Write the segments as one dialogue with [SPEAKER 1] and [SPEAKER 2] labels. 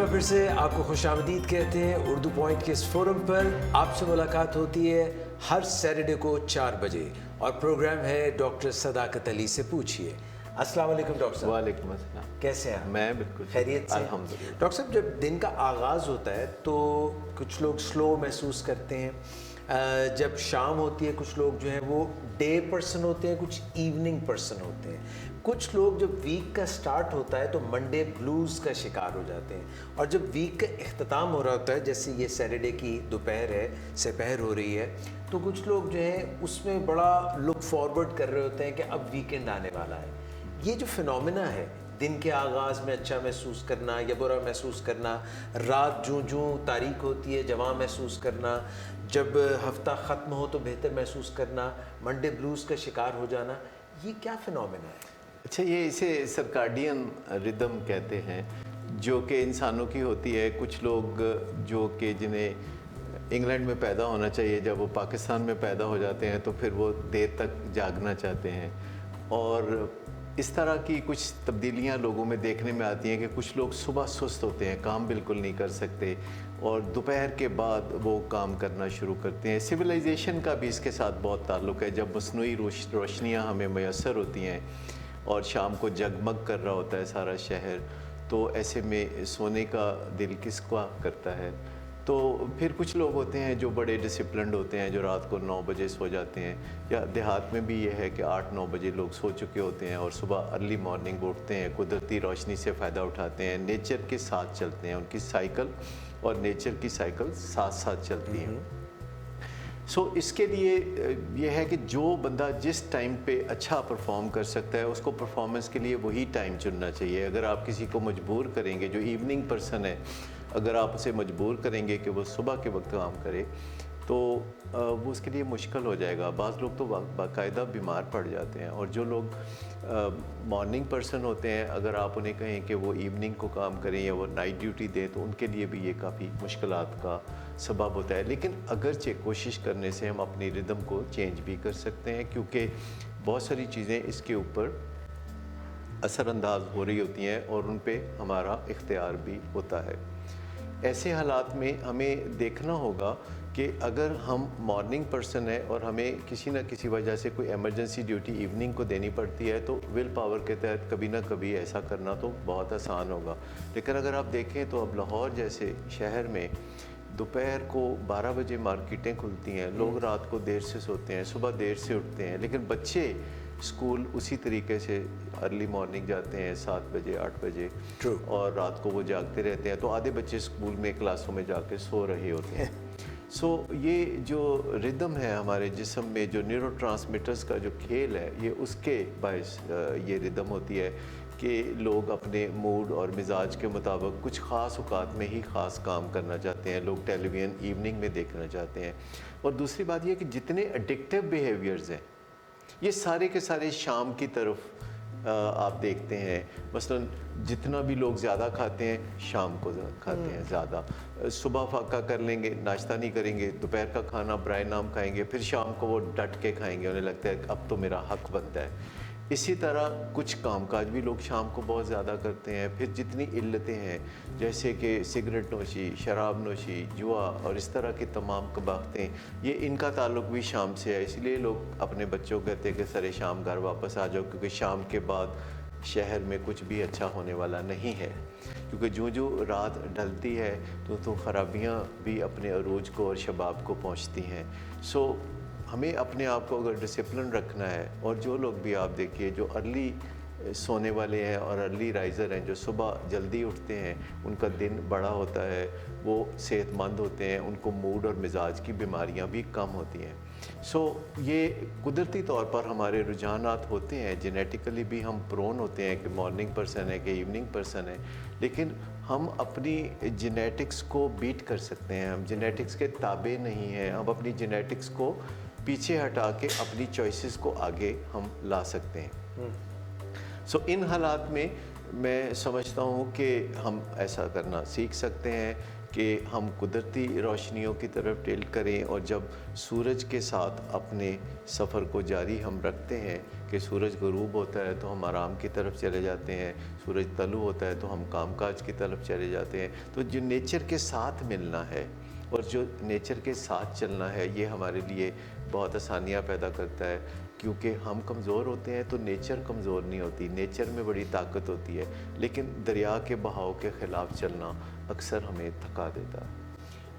[SPEAKER 1] बार फिर से आपको खुशामदीद कहते हैं। उर्दू पॉइंट के इस फोरम पर आपसे मुलाकात होती है हर सैटरडे को 4 बजे और प्रोग्राम है डॉक्टर सदाकत अली से पूछिए। अस्सलाम वालेकुम डॉक्टर साहब।
[SPEAKER 2] वालेकुम अस्सलाम।
[SPEAKER 1] कैसे हैं आप?
[SPEAKER 2] मैं बिल्कुल
[SPEAKER 1] खैरियत से?
[SPEAKER 2] अल्हम्दुलिल्लाह।
[SPEAKER 1] डॉक्टर साहब, जब दिन का आगाज़ होता है तो कुछ लोग स्लो महसूस करते हैं, जब शाम होती है कुछ लोग जो हैं वो डे पर्सन होते हैं, कुछ इवनिंग पर्सन होते हैं। कुछ लोग जब वीक का स्टार्ट होता है तो मंडे ब्लूज़ का शिकार हो जाते हैं, और जब वीक का इख्तिताम हो रहा होता है, जैसे ये सैटरडे की दोपहर है, सपहर हो रही है, तो कुछ लोग जो हैं उसमें बड़ा लुक फॉरवर्ड कर रहे होते हैं कि अब वीकेंड आने वाला है। ये जो फिनोमिना है, दिन के आगाज़ में अच्छा महसूस करना या बुरा महसूस करना, रात जूं जूं तारीख होती है जवां महसूस करना, जब हफ्ता ख़त्म हो तो बेहतर महसूस करना, मंडे ब्लूज़ का शिकार हो जाना, ये क्या फिनोमिना है?
[SPEAKER 2] अच्छा, ये इसे सर्काडियन रिदम कहते हैं, जो कि इंसानों की होती है। कुछ लोग जो कि जिन्हें इंग्लैंड में पैदा होना चाहिए, जब वो पाकिस्तान में पैदा हो जाते हैं तो फिर वो देर तक जागना चाहते हैं, और इस तरह की कुछ तब्दीलियां लोगों में देखने में आती हैं कि कुछ लोग सुबह सुस्त होते हैं, काम बिल्कुल नहीं कर सकते, और दोपहर के बाद वो काम करना शुरू करते हैं। सिविलाइजेशन का भी इसके साथ बहुत ताल्लुक़ है। जब मसनूई रोशनियाँ हमें मैसर होती हैं और शाम को जगमग कर रहा होता है सारा शहर, तो ऐसे में सोने का दिल किसका करता है। तो फिर कुछ लोग होते हैं जो बड़े डिसिप्लिन्ड होते हैं, जो रात को 9 बजे सो जाते हैं, या देहात में भी ये है कि 8-9 बजे लोग सो चुके होते हैं और सुबह अर्ली मॉर्निंग उठते हैं, कुदरती रोशनी से फ़ायदा उठाते हैं, नेचर के साथ चलते हैं, उनकी साइकिल और नेचर की साइकिल साथ साथ चलती हैं। सो इसके लिए यह है कि जो बंदा जिस टाइम पे अच्छा परफॉर्म कर सकता है, उसको परफॉर्मेंस के लिए वही टाइम चुनना चाहिए। अगर आप किसी को मजबूर करेंगे, जो इवनिंग पर्सन है, अगर आप उसे मजबूर करेंगे कि वो सुबह के वक्त काम करे, तो वो उसके लिए मुश्किल हो जाएगा। बाज़ लोग तो बाकायदा बीमार पड़ जाते हैं, और जो लोग मॉर्निंग पर्सन होते हैं, अगर आप उन्हें कहें कि वो इवनिंग को काम करें या वो नाइट ड्यूटी दें, तो उनके लिए भी ये काफ़ी मुश्किलात का सबब होता है। लेकिन अगरचे कोशिश करने से हम अपनी रिदम को चेंज भी कर सकते हैं, क्योंकि बहुत सारी चीज़ें इसके ऊपर असरअंदाज हो रही होती हैं और उन पे हमारा इख्तियार भी होता है। ऐसे हालात में हमें देखना होगा कि अगर हम मॉर्निंग पर्सन है और हमें किसी न किसी वजह से कोई इमरजेंसी ड्यूटी इवनिंग को देनी पड़ती है, तो विल पावर के तहत कभी ना कभी ऐसा करना तो बहुत आसान होगा। लेकिन अगर आप देखें तो अब लाहौर जैसे शहर में दोपहर को 12 बजे मार्केटें खुलती हैं, लोग रात को देर से सोते हैं, सुबह देर से उठते हैं, लेकिन बच्चे स्कूल उसी तरीके से अर्ली मॉर्निंग जाते हैं 7 बजे 8 बजे, और रात को वो जागते रहते हैं। तो आधे बच्चे स्कूल में क्लासों में जाके सो रहे होते हैं। सो ये जो रिदम है हमारे जिस्म में, जो न्यूरोट्रांसमीटर्स का जो खेल है, ये उसके बायस ये रिदम होती है कि लोग अपने मूड और मिजाज के मुताबिक कुछ ख़ास औकात में ही ख़ास काम करना चाहते हैं। लोग टेलीविज़न इवनिंग में देखना चाहते हैं। और दूसरी बात यह कि जितने एडिक्टिव बिहेवियर्स हैं, ये सारे के सारे शाम की तरफ आप देखते हैं। मसलन जितना भी लोग ज़्यादा खाते हैं, शाम को खाते हैं ज़्यादा। सुबह फाका कर लेंगे, नाश्ता नहीं करेंगे, दोपहर का खाना बराए नाम खाएंगे, फिर शाम को वो डट के खाएंगे, उन्हें लगता है अब तो मेरा हक बनता है। इसी तरह कुछ कामकाज भी लोग शाम को बहुत ज़्यादा करते हैं। फिर जितनी इल्लतें हैं, जैसे कि सिगरेट नोशी, शराब नोशी, जुआ और इस तरह की तमाम कबाहतें, ये इनका ताल्लुक भी शाम से है। इसलिए लोग अपने बच्चों को कहते हैं कि सरे शाम घर वापस आ जाओ, क्योंकि शाम के बाद शहर में कुछ भी अच्छा होने वाला नहीं है। क्योंकि जो जो रात ढलती है तो ख़राबियाँ भी अपने अरूज को और शबाब को पहुँचती हैं। सो हमें अपने आप को अगर डिसिप्लिन रखना है, और जो लोग भी आप देखिए जो अर्ली सोने वाले हैं और अर्ली राइज़र हैं, जो सुबह जल्दी उठते हैं, उनका दिन बड़ा होता है, वो सेहतमंद होते हैं, उनको मूड और मिजाज की बीमारियां भी कम होती हैं। सो ये कुदरती तौर पर हमारे रुझानात होते हैं। जेनेटिकली भी हम प्रोन होते हैं कि मॉर्निंग पर्सन है कि इवनिंग पर्सन है, लेकिन हम अपनी जेनेटिक्स को बीट कर सकते हैं। हम जेनेटिक्स के ताबे नहीं हैं। हम अपनी जेनेटिक्स को पीछे हटा के अपनी चॉइसेस को आगे हम ला सकते हैं। सो इन हालात में मैं समझता हूँ कि हम ऐसा करना सीख सकते हैं कि हम कुदरती रोशनियों की तरफ टिल्ट करें, और जब सूरज के साथ अपने सफ़र को जारी हम रखते हैं कि सूरज ग़ुरूब होता है तो हम आराम की तरफ चले जाते हैं, सूरज तलू होता है तो हम कामकाज की तरफ चले जाते हैं। तो जो नेचर के साथ मिलना है और जो नेचर के साथ चलना है, ये हमारे लिए बहुत आसानियाँ पैदा करता है, क्योंकि हम कमज़ोर होते हैं तो नेचर कमज़ोर नहीं होती, नेचर में बड़ी ताकत होती है, लेकिन दरिया के बहाव के ख़िलाफ़ चलना अक्सर हमें थका देता है।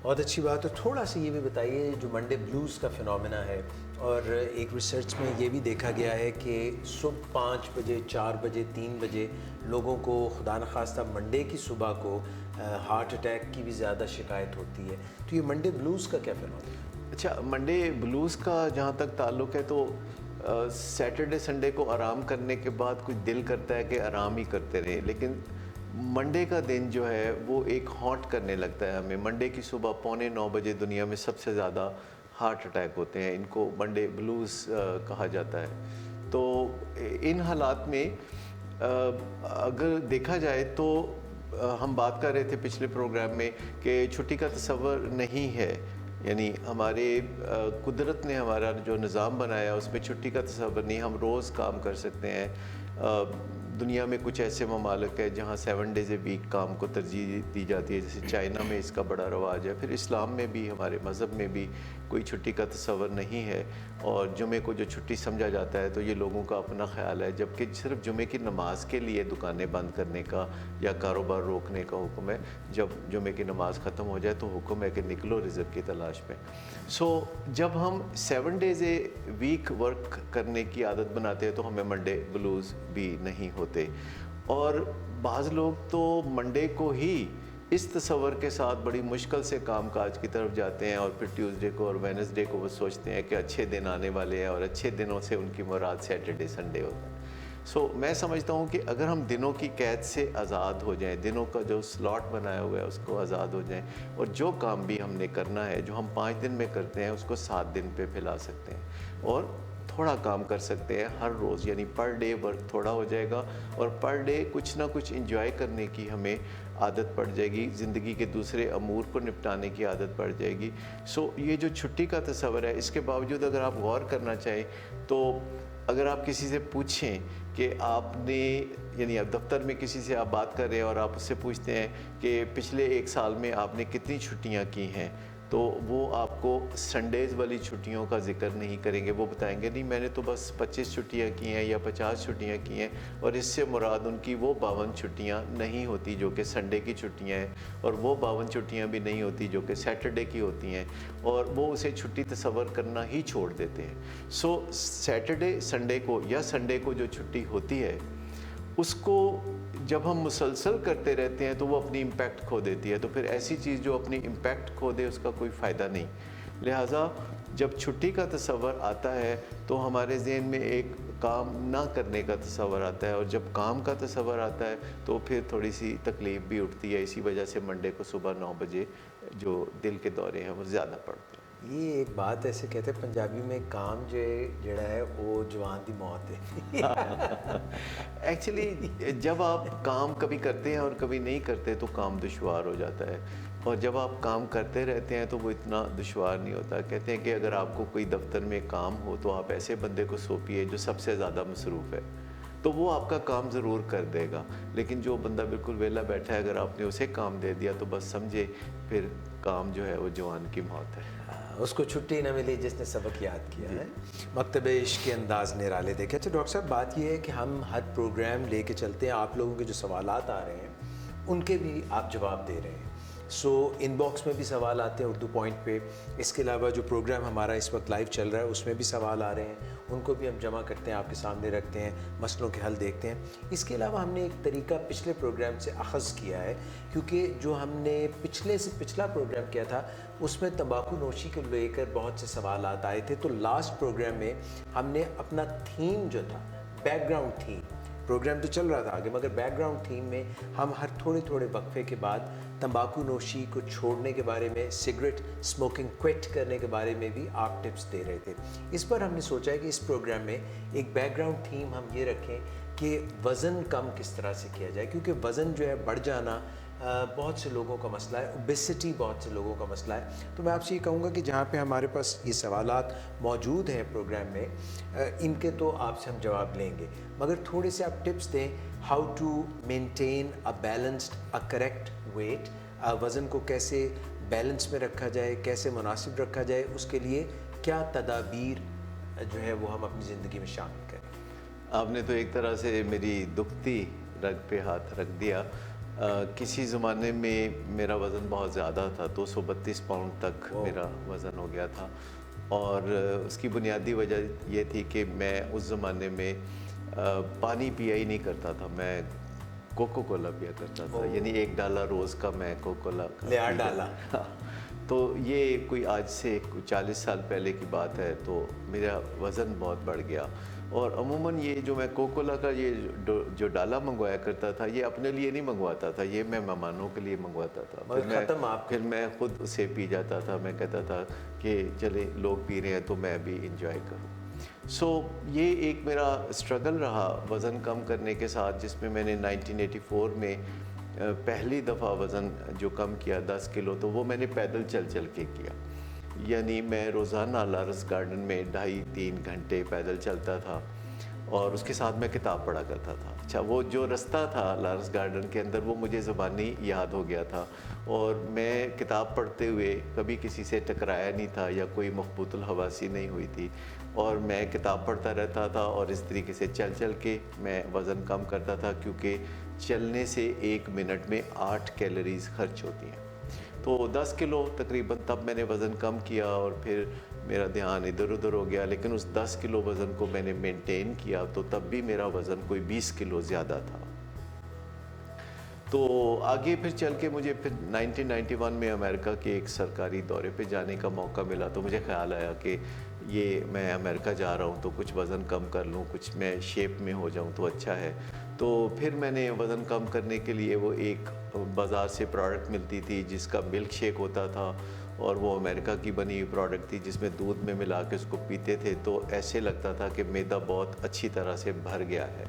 [SPEAKER 1] बहुत अच्छी बात है। थोड़ा सा ये भी बताइए, जो मंडे ब्लूज़ का फिनोमेना है, और एक रिसर्च में ये भी देखा गया है कि सुबह 5 बजे, 4 बजे, 3 बजे लोगों को खुदा न खास्ता मंडे की सुबह को हार्ट अटैक की भी ज़्यादा शिकायत होती है। तो ये मंडे ब्लूज़ का क्या फिनोमेना?
[SPEAKER 2] अच्छा, मंडे ब्लूज़ का जहाँ तक ताल्लुक़ है तो सैटरडे संडे को आराम करने के बाद कुछ दिल करता है कि आराम ही करते रहें, लेकिन मंडे का दिन जो है वो एक हॉन्ट करने लगता है हमें। मंडे की सुबह 8:45 बजे दुनिया में सबसे ज़्यादा हार्ट अटैक होते हैं, इनको मंडे ब्लूज़ कहा जाता है। तो इन हालात में अगर देखा जाए तो हम बात कर रहे थे पिछले प्रोग्राम में कि छुट्टी का तसव्वुर नहीं है, यानी हमारे कुदरत ने हमारा जो निज़ाम बनाया उसमें छुट्टी का तसव्वुर नहीं। हम रोज़ काम कर सकते हैं। दुनिया में कुछ ऐसे ममालिक है जहाँ 7 डेज़ ए वीक काम को तरजीह दी जाती है, जैसे चाइना में इसका बड़ा रवाज है। फिर इस्लाम में भी, हमारे मज़हब में भी कोई छुट्टी का तसव्वुर नहीं है, और जुमे को जो छुट्टी समझा जाता है तो ये लोगों का अपना ख्याल है, जबकि सिर्फ जुमे की नमाज के लिए दुकानें बंद करने का या कारोबार रोकने का हुक्म है। जब जुमे की नमाज ख़त्म हो जाए तो हुक्म है कि निकलो रिज़्क़ की तलाश में। सो जब हम 7 डेज़ ए वीक वर्क करने की आदत बनाते हैं तो हमें मंडे ब्लूज़ भी नहीं होते। और बाज़ लोग तो मंडे को ही इस तसव्वुर के साथ बड़ी मुश्किल से कामकाज की तरफ जाते हैं, और फिर ट्यूसडे को और वेडनेसडे को वो सोचते हैं कि अच्छे दिन आने वाले हैं, और अच्छे दिनों से उनकी मुराद सैटरडे संडे होता है। सो मैं समझता हूँ कि अगर हम दिनों की कैद से आज़ाद हो जाएं, दिनों का जो स्लॉट बनाया हुआ है उसको आज़ाद हो जाएं, और जो काम भी हमने करना है, जो हम 5 दिन में करते हैं उसको 7 दिन पे फैला सकते हैं, और थोड़ा काम कर सकते हैं हर रोज़, यानी पर डे वर्क थोड़ा हो जाएगा, और पर डे कुछ ना कुछ इंजॉय करने की हमें आदत पड़ जाएगी, ज़िंदगी के दूसरे अमूर को निपटाने की आदत पड़ जाएगी। सो ये जो छुट्टी का तस्वर है, इसके बावजूद अगर आप गौर करना चाहें तो अगर आप किसी से पूछें कि आपने, यानी आप दफ्तर में किसी से आप बात कर रहे हैं और आप उससे पूछते हैं कि पिछले 1 साल में आपने कितनी छुट्टियां की हैं, तो वो आपको संडेज़ वाली छुट्टियों का जिक्र नहीं करेंगे। वो बताएंगे नहीं, मैंने तो बस 25 छुट्टियाँ की हैं या 50 छुट्टियाँ की हैं, और इससे मुराद उनकी वो 52 छुट्टियाँ नहीं होती जो कि संडे की छुट्टियाँ हैं, और वो 52 छुट्टियाँ भी नहीं होती जो कि सैटरडे की होती हैं, और वो उसे छुट्टी तस्वर करना ही छोड़ देते हैं। सो सैटरडे संडे को या संडे को जो छुट्टी होती है उसको जब हम मुसलसल करते रहते हैं तो वो अपनी इम्पैक्ट खो देती है। तो फिर ऐसी चीज़ जो अपनी इम्पैक्ट खो दे उसका कोई फ़ायदा नहीं। लिहाजा जब छुट्टी का तस्वर आता है तो हमारे ज़हन में एक काम ना करने का तस्वर आता है, और जब काम का तस्वर आता है तो फिर थोड़ी सी तकलीफ़ भी उठती है। इसी वजह से मंडे को सुबह 9 बजे जो दिल के दौरे हैं वो ज़्यादा पड़ते हैं।
[SPEAKER 1] ये एक बात ऐसे कहते हैं पंजाबी में, काम जो जड़ा है वो जवान दी मौत है।
[SPEAKER 2] एक्चुअली जब आप काम कभी करते हैं और कभी नहीं करते तो काम दुश्वार हो जाता है, और जब आप काम करते रहते हैं तो वो इतना दुश्वार नहीं होता। कहते हैं कि अगर आपको कोई दफ्तर में काम हो तो आप ऐसे बंदे को सौंपिए जो सबसे ज़्यादा मसरूफ़ है, तो वो आपका काम ज़रूर कर देगा। लेकिन जो बंदा बिल्कुल वेला बैठा है, अगर आपने उसे काम दे दिया तो बस समझे फिर काम जो है वो जवान की मौत है।
[SPEAKER 1] उसको छुट्टी न मिली जिसने सबक याद किया है। मकतब इश्क के अंदाज निराले देखे। अच्छा डॉक्टर साहब, बात ये है कि हम हर प्रोग्राम लेके चलते हैं, आप लोगों के जो सवालात आ रहे हैं उनके भी आप जवाब दे रहे हैं। सो इनबॉक्स में भी सवाल आते हैं उर्दू पॉइंट पे। इसके अलावा जो प्रोग्राम हमारा इस वक्त लाइव चल रहा है उसमें भी सवाल आ रहे हैं, उनको भी हम जमा करते हैं, आपके सामने रखते हैं, मसलों के हल देखते हैं। इसके अलावा हमने एक तरीका पिछले प्रोग्राम से अख़ज़ किया है, क्योंकि जो हमने पिछले से पिछला प्रोग्राम किया था उसमें तंबाकू नोशी को लेकर बहुत से सवाल आए थे। तो लास्ट प्रोग्राम में हमने अपना थीम जो था, बैकग्राउंड थीम, प्रोग्राम तो चल रहा था आगे, मगर बैकग्राउंड थीम में हम हर थोड़े थोड़े वक्फे के बाद तंबाकू नोशी को छोड़ने के बारे में, सिगरेट स्मोकिंग क्विट करने के बारे में भी आप टिप्स दे रहे थे। इस पर हमने सोचा है कि इस प्रोग्राम में एक बैकग्राउंड थीम हम ये रखें कि वज़न कम किस तरह से किया जाए, क्योंकि वज़न जो है बढ़ जाना बहुत से लोगों का मसला है, ओबेसिटी बहुत से लोगों का मसला है। तो मैं आपसे ये कहूँगा कि जहाँ पे हमारे पास ये सवालात मौजूद हैं प्रोग्राम में, इनके तो आपसे हम जवाब लेंगे, मगर थोड़े से आप टिप्स दें how to maintain a balanced a correct weight. वज़न को कैसे बैलेंस में रखा जाए, कैसे मुनासिब रखा जाए, उसके लिए क्या तदाबीर जो है वो हम अपनी ज़िंदगी में शामिल करें।
[SPEAKER 2] आपने तो एक तरह से मेरी दुखती रग पे हाथ रख दिया। किसी ज़माने में मेरा वज़न बहुत ज़्यादा था, 232 पाउंड तक मेरा वज़न हो गया था। और उसकी बुनियादी वजह ये थी कि मैं उस ज़माने में पानी पिया ही नहीं करता था, मैं कोको कोला पिया करता था। यानी $1 रोज़ का मैं कोको कोला का
[SPEAKER 1] ले डाला।
[SPEAKER 2] हाँ, तो ये कोई आज से 40 साल पहले की बात है। तो मेरा वज़न बहुत बढ़ गया। और अमूमन ये जो मैं कोको कोला का ये जो डाला मंगवाया करता था, ये अपने लिए नहीं मंगवाता था, ये मैं मेहमानों के लिए मंगवाता था। फिर मैं खुद उसे पी जाता था। मैं कहता था कि चले लोग पी रहे हैं तो मैं भी इंजॉय करूँ। सो ये एक मेरा स्ट्रगल रहा वज़न कम करने के साथ, जिसमें मैंने 1984 में पहली दफ़ा वज़न जो कम किया 10 किलो, तो वो मैंने पैदल चल चल के किया। यानी मैं रोज़ाना लारस गार्डन में 2.5-3 घंटे पैदल चलता था और उसके साथ मैं किताब पढ़ा करता था। अच्छा, वो जो रास्ता था लारस गार्डन के अंदर वो मुझे ज़बानी याद हो गया था और मैं किताब पढ़ते हुए कभी किसी से टकराया नहीं था या कोई मखबूतुल हवासी नहीं हुई थी। और मैं किताब पढ़ता रहता था और इस तरीके से चल चल के मैं वज़न कम करता था, क्योंकि चलने से 1 मिनट में 8 कैलोरीज़ खर्च होती हैं। तो 10 किलो तकरीबन तब मैंने वज़न कम किया और फिर मेरा ध्यान इधर उधर हो गया। लेकिन उस 10 किलो वज़न को मैंने मेंटेन किया, तो तब भी मेरा वज़न कोई 20 किलो ज़्यादा था। तो आगे फिर चल के मुझे फिर 1991 में अमेरिका के एक सरकारी दौरे पे जाने का मौका मिला। तो मुझे ख़्याल आया कि ये मैं अमेरिका जा रहा हूँ तो कुछ वज़न कम कर लूँ, कुछ मैं शेप में हो जाऊँ तो अच्छा है। तो फिर मैंने वज़न कम करने के लिए वो एक बाज़ार से प्रोडक्ट मिलती थी जिसका मिल्क शेक होता था, और वो अमेरिका की बनी हुई प्रोडक्ट थी जिसमें दूध में मिला के उसको पीते थे, तो ऐसे लगता था कि मैदा बहुत अच्छी तरह से भर गया है।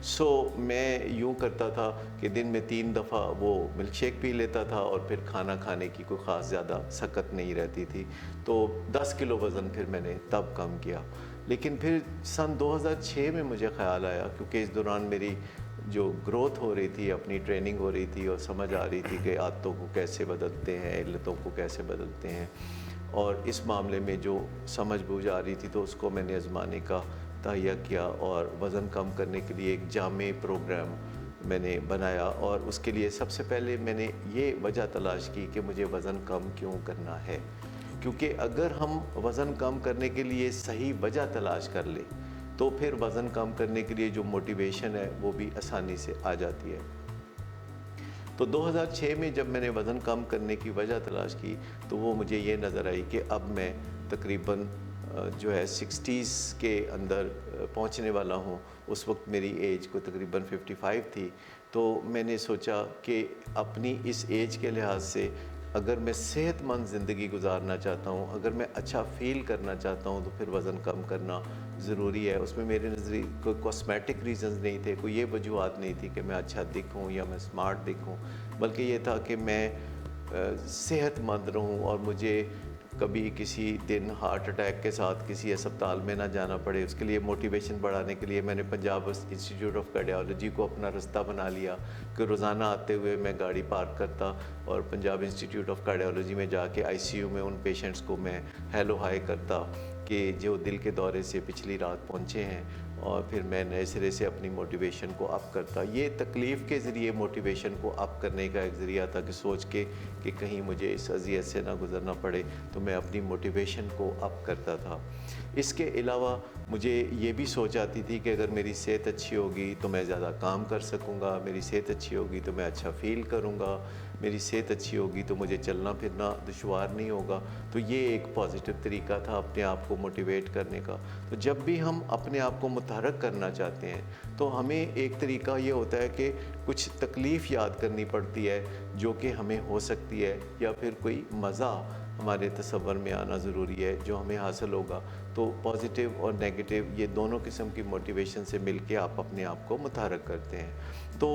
[SPEAKER 2] सो मैं यूँ करता था कि दिन में 3 दफ़ा वो मिल्क शेक पी लेता था और फिर खाना खाने की कोई ख़ास ज़्यादा सकत नहीं रहती थी। तो 10 किलो वज़न फिर मैंने तब कम किया। लेकिन फिर सन 2006 में मुझे ख़्याल आया, क्योंकि इस दौरान मेरी जो ग्रोथ हो रही थी, अपनी ट्रेनिंग हो रही थी और समझ आ रही थी कि आदतों को कैसे बदलते हैं, इल्लतों को कैसे बदलते हैं, और इस मामले में जो समझ बूझ आ रही थी तो उसको मैंने आज़माने का तहैया किया और वज़न कम करने के लिए एक जामे प्रोग्राम मैंने बनाया। और उसके लिए सबसे पहले मैंने ये वजह तलाश की कि मुझे वज़न कम क्यों करना है, क्योंकि अगर हम वज़न कम करने के लिए सही वजह तलाश कर ले तो फिर वज़न कम करने के लिए जो मोटिवेशन है वो भी आसानी से आ जाती है। तो 2006 में जब मैंने वज़न कम करने की वजह तलाश की तो वो मुझे ये नज़र आई कि अब मैं तकरीबन जो है 60s के अंदर पहुंचने वाला हूं। उस वक्त मेरी एज को तकरीबन 55 थी। तो मैंने सोचा कि अपनी इस एज के लिहाज से अगर मैं सेहतमंद ज़िंदगी गुजारना चाहता हूं, अगर मैं अच्छा फ़ील करना चाहता हूं, तो फिर वज़न कम करना ज़रूरी है। उसमें मेरे नज़रिए कोई कॉस्मेटिक रीज़न्स नहीं थे, कोई ये वजूहत नहीं थी कि मैं अच्छा दिखूं या मैं स्मार्ट दिखूं, बल्कि ये था कि मैं सेहतमंद रहूं और मुझे कभी किसी दिन हार्ट अटैक के साथ किसी अस्पताल में ना जाना पड़े। उसके लिए मोटिवेशन बढ़ाने के लिए मैंने पंजाब इंस्टीट्यूट ऑफ कार्डियोलॉजी को अपना रास्ता बना लिया कि रोज़ाना आते हुए मैं गाड़ी पार्क करता और पंजाब इंस्टीट्यूट ऑफ कार्डियोलॉजी में जाके आईसीयू में उन पेशेंट्स को मैं हेलो हाय करता कि जो दिल के दौरे से पिछली रात पहुँचे हैं, और फिर मैं नए सिरे से अपनी मोटिवेशन को अप करता। ये तकलीफ़ के ज़रिए मोटिवेशन को अप करने का एक ज़रिया था कि सोच के कि कहीं मुझे इस अज़ियत से ना गुज़रना पड़े, तो मैं अपनी मोटिवेशन को अप करता था। इसके अलावा मुझे ये भी सोच आती थी कि अगर मेरी सेहत अच्छी होगी तो मैं ज़्यादा काम कर सकूँगा, मेरी सेहत अच्छी होगी तो मैं अच्छा फ़ील करूँगा, मेरी सेहत अच्छी होगी तो मुझे चलना फिरना दुश्वार नहीं होगा। तो ये एक पॉजिटिव तरीका था अपने आप को मोटिवेट करने का। तो जब भी हम अपने आप को मुतहरक करना चाहते हैं तो हमें एक तरीका ये होता है कि कुछ तकलीफ़ याद करनी पड़ती है जो कि हमें हो सकती है, या फिर कोई मज़ा हमारे तसव्वुर में आना ज़रूरी है। जो हमें हासिल होगा तो पॉजिटिव और नेगेटिव ये दोनों किस्म की मोटिवेशन से मिलके आप अपने आप को मुतहर्रिक करते हैं। तो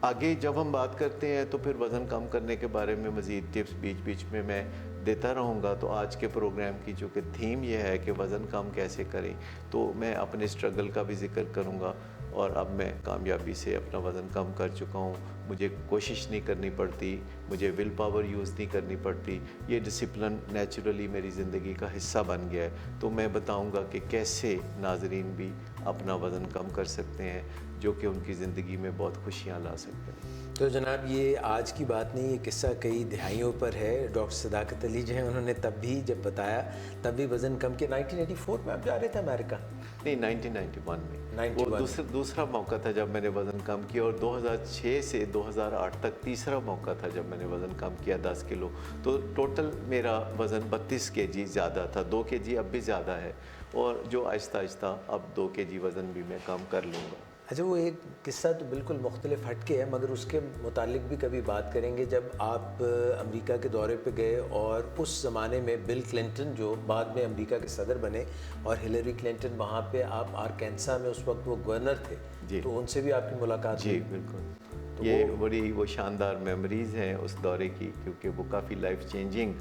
[SPEAKER 2] आगे जब हम बात करते हैं तो फिर वज़न कम करने के बारे में मज़ीद टिप्स बीच बीच में मैं देता रहूँगा। तो आज के प्रोग्राम की जो कि थीम ये है कि वज़न कम कैसे करें, तो मैं अपने स्ट्रगल का भी ज़िक्र करूँगा। और अब मैं कामयाबी से अपना वज़न कम कर चुका हूँ, मुझे कोशिश नहीं करनी पड़ती, मुझे विल पावर यूज़ नहीं करनी पड़ती, ये डिसिप्लिन नेचुरली मेरी ज़िंदगी का हिस्सा बन गया है। तो मैं बताऊँगा कि कैसे नाज़रीन भी अपना वज़न कम कर सकते हैं, जो कि उनकी ज़िंदगी में बहुत खुशियाँ ला सकते हैं।
[SPEAKER 1] तो जनाब ये आज की बात नहीं, ये किस्सा कई दिहाइयों पर है। डॉक्टर सदाकत अली जो हैं उन्होंने तब भी जब बताया तब भी वज़न कम किया। 1984 में आप जा रहे थे अमेरिका?
[SPEAKER 2] नहीं, 1991 में
[SPEAKER 1] 91
[SPEAKER 2] वो दूसरा मौका था जब मैंने वज़न कम किया। और 2006 से 2008 तक तीसरा मौका था जब मैंने वज़न कम किया 10 किलो। तो टोटल मेरा वज़न 32 केजी ज़्यादा था, 2 केजी अब भी ज़्यादा है, और जो आहिस्ता आहिस्ता अब 2 केजी वज़न भी मैं कम कर लूँगा।
[SPEAKER 1] अच्छा, वो एक किस्सा तो बिल्कुल मुख्तलिफ हटके है, मगर उसके मुतालिक भी कभी बात करेंगे। जब आप अमेरिका के दौरे पे गए और उस ज़माने में बिल क्लिंटन जो बाद में अमेरिका के सदर बने और हिलरी क्लिंटन वहाँ पे, आप आरकानसा में उस वक्त वो गवर्नर थे, तो उनसे भी आपकी मुलाकात
[SPEAKER 2] जी
[SPEAKER 1] हुई?
[SPEAKER 2] बिल्कुल।
[SPEAKER 1] तो
[SPEAKER 2] ये बड़ी वो शानदार मेमोरीज़ हैं उस दौरे की, क्योंकि वो काफ़ी लाइफ चेंजिंग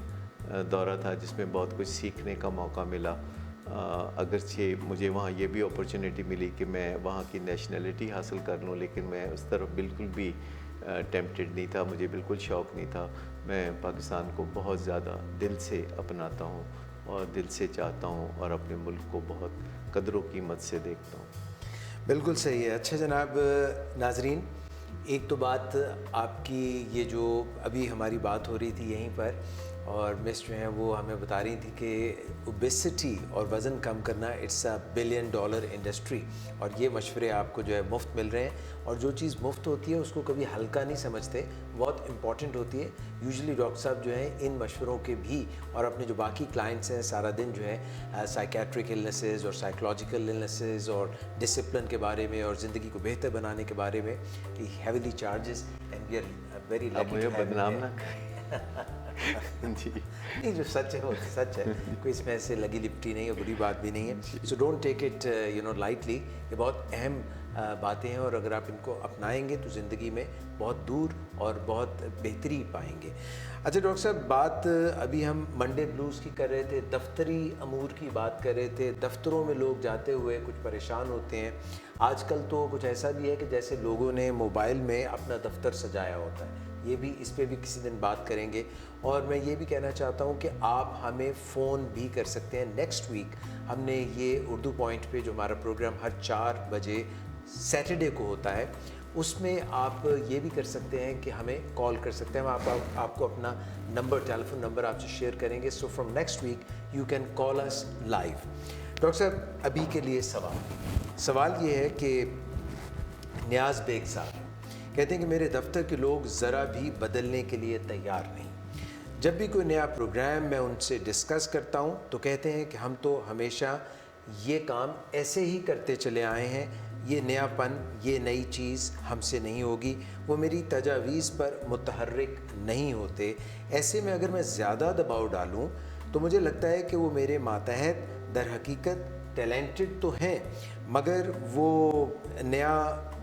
[SPEAKER 2] दौरा था जिसमें बहुत कुछ सीखने का मौका मिला। अगरचे मुझे वहाँ ये भी अपॉर्चुनिटी मिली कि मैं वहाँ की नेशनलिटी हासिल कर लूँ, लेकिन मैं उस तरफ बिल्कुल भी टेम्प्टेड नहीं था, मुझे बिल्कुल शौक़ नहीं था। मैं पाकिस्तान को बहुत ज़्यादा दिल से अपनाता हूँ और दिल से चाहता हूँ, और अपने मुल्क को बहुत कदर कीमत से देखता हूँ।
[SPEAKER 1] बिल्कुल सही है। अच्छा जनाब नाजरीन, एक तो बात आपकी ये जो अभी हमारी बात हो रही थी यहीं पर, और मिस जो हैं वो हमें बता रही थी कि ओबेसिटी और वज़न कम करना इट्स अ $1 बिलियन इंडस्ट्री, और ये मशवरे आपको जो है मुफ्त मिल रहे हैं। और जो चीज़ मुफ्त होती है उसको कभी हल्का नहीं समझते, बहुत इंपॉर्टेंट होती है। यूजुअली डॉक्टर साहब जो हैं इन मशवरों के भी, और अपने जो बाकी क्लाइंट्स हैं सारा दिन जो है साइकेट्रिक इलनेसेस और साइकोलॉजिकल इलनेसेस और डिसिप्लिन के बारे में और ज़िंदगी को बेहतर बनाने के बारे में, कि heavily charges and we are very
[SPEAKER 2] अब मुझे बदनाम ना जी।
[SPEAKER 1] नहीं, जो सच है वो सच है, कोई इसमें ऐसे लगी लिपटी नहीं है, बुरी बात भी नहीं है। So don't take it lightly. ये बहुत अहम बातें हैं, और अगर आप इनको अपनाएंगे तो ज़िंदगी में बहुत दूर और बहुत बेहतरी पाएंगे। अच्छा डॉक्टर साहब, बात अभी हम मंडे ब्लूज़ की कर रहे थे, दफ्तरी अमूर की बात कर रहे थे। दफ्तरों में लोग जाते हुए कुछ परेशान होते हैं। आजकल तो कुछ ऐसा भी है कि जैसे लोगों ने मोबाइल में अपना दफ्तर सजाया होता है, ये भी, इस पे भी किसी दिन बात करेंगे। और मैं ये भी कहना चाहता हूँ कि आप हमें फ़ोन भी कर सकते हैं। नेक्स्ट वीक हमने ये उर्दू पॉइंट पे, जो हमारा प्रोग्राम हर 4 बजे सैटरडे को होता है, उसमें आप ये भी कर सकते हैं कि हमें कॉल कर सकते हैं। हम आपको अपना नंबर, टेलीफोन नंबर आपसे शेयर करेंगे। So from next week you can call us live. Doctor साहब, अभी के लिए सवाल ये है कि नियाज़ बेग साहब कहते हैं कि मेरे दफ्तर के लोग ज़रा भी बदलने के लिए तैयार नहीं। जब भी कोई नया प्रोग्राम मैं उनसे डिस्कस करता हूं तो कहते हैं कि हम तो हमेशा ये काम ऐसे ही करते चले आए हैं, ये नयापन, ये नई चीज़ हमसे नहीं होगी। वो मेरी तजावीज़ पर मुतहर्रिक नहीं होते। ऐसे में अगर मैं ज़्यादा दबाव डालूं तो मुझे लगता है कि वो मेरे मातहत दर हकीकत टैलेंटेड तो हैं, मगर वो नया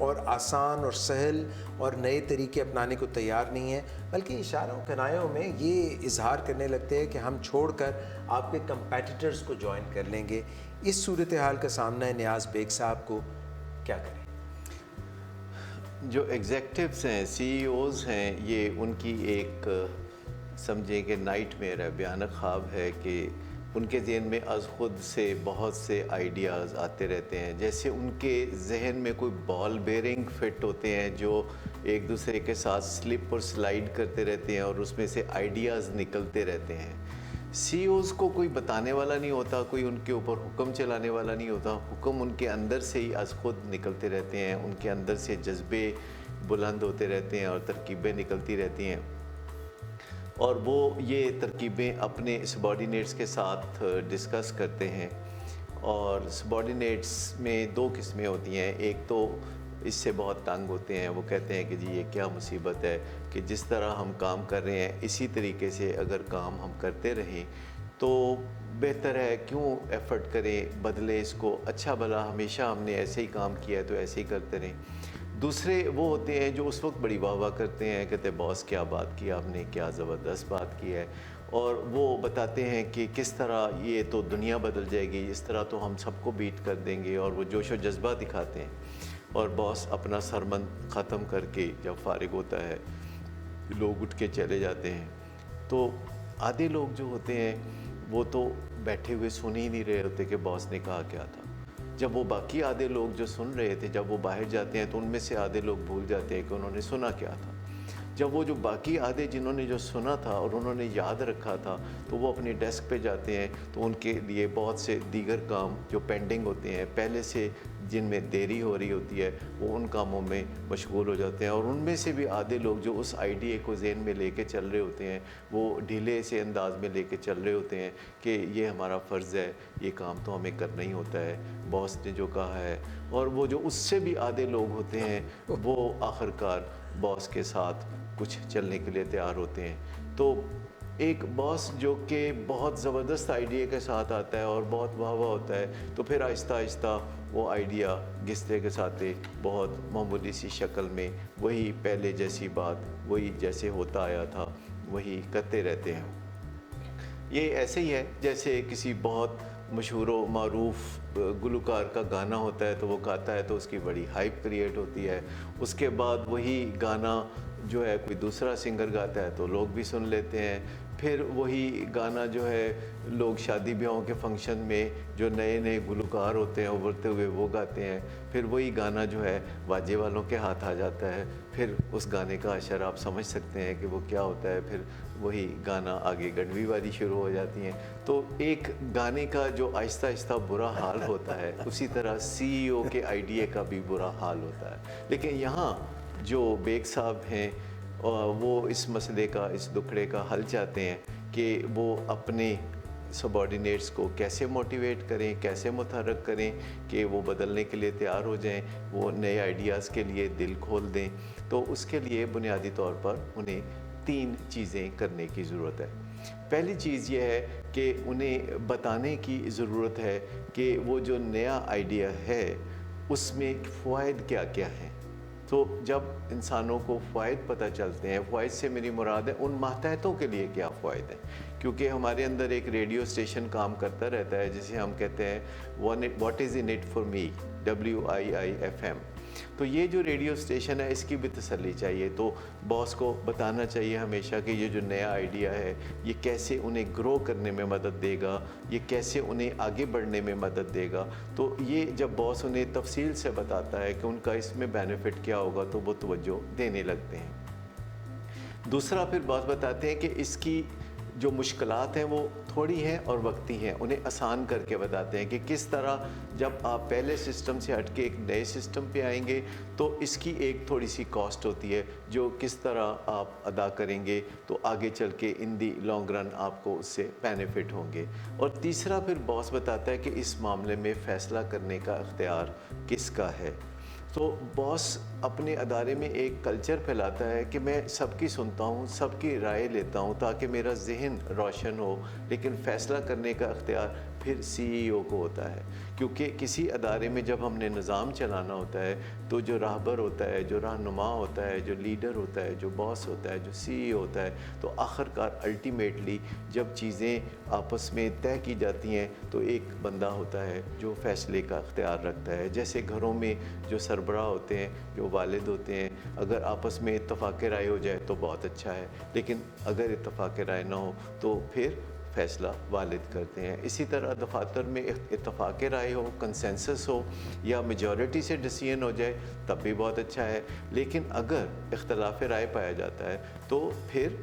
[SPEAKER 1] और आसान और सहल और नए तरीके अपनाने को तैयार नहीं है, बल्कि इशारों कनायों में ये इजहार करने लगते हैं कि हम छोड़कर आपके कंपेटिटर्स को ज्वाइन कर लेंगे। इस सूरत हाल का सामना नियाज़ बेग साहब को क्या करें?
[SPEAKER 2] जो एग्जेक्टिव्स हैं, सीईओज़ हैं, ये उनकी एक समझें कि नाइटमेयर है, भयानक ख्वाब है कि उनके ज़हन में अज़ ख़ुद से बहुत से आइडियाज़ आते रहते हैं। जैसे उनके जहन में कोई बॉल बेरिंग फिट होते हैं जो एक दूसरे के साथ स्लिप और स्लाइड करते रहते हैं, और उसमें से आइडियाज़ निकलते रहते हैं। सीईओज़ को कोई बताने वाला नहीं होता, कोई उनके ऊपर हुक्म चलाने वाला नहीं होता। हुक्म उनके अंदर से ही अज़ ख़ुद निकलते रहते हैं, उनके अंदर से जज्बे बुलंद होते रहते हैं और तरकीबें निकलती रहती हैं, और वो ये तरकीबें अपने सबॉर्डिनेट्स के साथ डिस्कस करते हैं। और सबॉर्डिनेट्स में 2 किस्में होती हैं। एक तो इससे बहुत तंग होते हैं। वो कहते हैं कि जी ये क्या मुसीबत है कि जिस तरह हम काम कर रहे हैं इसी तरीके से अगर काम हम करते रहें तो बेहतर है, क्यों एफ़र्ट करें, बदले इसको, अच्छा भला हमेशा हमने ऐसे ही काम किया है तो ऐसे ही करते रहें। दूसरे वो होते हैं जो उस वक्त बड़ी वाह वाह करते हैं, कहते हैं बॉस क्या बात की आपने, क्या ज़बरदस्त बात की है, और वो बताते हैं कि किस तरह ये तो दुनिया बदल जाएगी, इस तरह तो हम सबको बीट कर देंगे, और वो जोश व जज्बा दिखाते हैं। और बॉस अपना सरमन ख़त्म करके जब फारिग होता है लोग उठ के चले जाते हैं। तो आधे लोग जो होते हैं वो तो बैठे हुए सुन ही नहीं रहे होते कि बॉस ने कहा क्या था। जब वो बाकी आधे लोग जो सुन रहे थे, जब वो बाहर जाते हैं तो उनमें से आधे लोग भूल जाते हैं कि उन्होंने सुना क्या था। जब वो जो बाकी आधे जिन्होंने जो सुना था और उन्होंने याद रखा था तो वो अपने डेस्क पे जाते हैं, तो उनके लिए बहुत से दीगर काम जो पेंडिंग होते हैं पहले से, जिनमें देरी हो रही होती है, वो उन कामों में मशगूल हो जाते हैं। और उनमें से भी आधे लोग जो उस आइडिया को ज़हन में लेके चल रहे होते हैं वो ढीले से अंदाज में लेके चल रहे होते हैं कि ये हमारा फ़र्ज़ है, ये काम तो हमें करना ही होता है, बॉस ने जो कहा है। और वो जो उससे भी आधे लोग होते हैं वो आखिरकार बॉस के साथ कुछ चलने के लिए तैयार होते हैं। तो एक बॉस जो कि बहुत ज़बरदस्त आइडिया के साथ आता है और बहुत वाह वाह होता है, तो फिर आहिस्ता आहिस्ता वो आइडिया घिसते घिसाते बहुत मामूली सी शक्ल में वही पहले जैसी बात, वही जैसे होता आया था वही करते रहते हैं। ये ऐसे ही है जैसे किसी बहुत मशहूर व मारूफ गुलकार का गाना होता है, तो वो गाता है तो उसकी बड़ी हाइप क्रिएट होती है। उसके बाद वही गाना जो है कोई दूसरा सिंगर गाता है तो लोग भी सुन लेते हैं। फिर वही गाना जो है लोग शादी ब्याहों के फंक्शन में जो नए नए गुलकार होते हैं उभरते हुए वो गाते हैं। फिर वही गाना जो है बाजे वालों के हाथ आ जाता है। फिर उस गाने का असर आप समझ सकते हैं कि वो क्या होता है। फिर वही गाना आगे गड़वी वाली शुरू हो जाती हैं। तो एक गाने का जो आहिस्ता आहिस्ता बुरा हाल होता है, उसी तरह सीईओ के आइडिया का भी बुरा हाल होता है। लेकिन यहाँ जो बेग साहब हैं वो इस मसले का, इस दुखड़े का हल चाहते हैं कि वो अपने सबॉर्डिनेट्स को कैसे मोटिवेट करें, कैसे मुतहर्रिक करें कि वो बदलने के लिए तैयार हो जाएं, वो नए आइडियाज़ के लिए दिल खोल दें। तो उसके लिए बुनियादी तौर पर उन्हें 3 चीज़ें करने की ज़रूरत है। पहली चीज़ ये है कि उन्हें बताने की ज़रूरत है कि वो जो नया आइडिया है उसमें फ़वाइद क्या क्या हैं। तो जब इंसानों को फ़वाइद पता चलते हैं, फ़वाइद से मेरी मुराद है उन मातहतों के लिए क्या फ़वाइद हैं, क्योंकि हमारे अंदर एक रेडियो स्टेशन काम करता रहता है जिसे हम कहते हैं what is in it for me, WIIFM। तो ये जो रेडियो स्टेशन है इसकी भी तसल्ली चाहिए। तो बॉस को बताना चाहिए हमेशा कि ये जो नया आइडिया है ये कैसे उन्हें ग्रो करने में मदद देगा, ये कैसे उन्हें आगे बढ़ने में मदद देगा। तो ये जब बॉस उन्हें तफसील से बताता है कि उनका इसमें बेनिफिट क्या होगा तो वो तवज्जो देने लगते हैं। दूसरा फिर बॉस बताते हैं कि इसकी जो मुश्किलात हैं वो थोड़ी हैं और वक्ती हैं, उन्हें आसान करके बताते हैं कि किस तरह जब आप पहले सिस्टम से हट के एक नए सिस्टम पे आएंगे तो इसकी एक थोड़ी सी कॉस्ट होती है जो किस तरह आप अदा करेंगे तो आगे चल के इन दी लॉन्ग रन आपको उससे बेनिफिट होंगे। और तीसरा फिर बॉस बताता है कि इस मामले में फ़ैसला करने का इख्तियार किसका है। तो बॉस अपने अदारे में एक कल्चर फैलाता है कि मैं सबकी सुनता हूँ, सबकी राय लेता हूँ ताकि मेरा जहन रोशन हो, लेकिन फ़ैसला करने का इख्तियार फिर CEO को होता है। क्योंकि किसी अदारे में जब हमने निज़ाम चलाना होता है तो जो राहबर होता है, जो रहनुमा होता है, जो लीडर होता है, जो बॉस होता है, जो CEO होता है, तो आखिरकार अल्टीमेटली जब चीज़ें आपस में तय की जाती हैं तो एक बंदा होता है जो फ़ैसले का इख्तियार रखता है। जैसे घरों में जो सरबराह होते हैं, जो वालिद होते हैं, अगर आपस में इत्तफ़ाक़ राय हो जाए तो बहुत अच्छा है, लेकिन अगर इत्तफ़ाक़ राय ना हो तो फिर फ़ैसला वालिद करते हैं। इसी तरह दफातर में इत्तफ़ाक़ राय हो, कंसेंसस हो या मेजॉरिटी से डिसीजन हो जाए तब भी बहुत अच्छा है। लेकिन अगर इख्तलाफ राय पाया जाता है तो फिर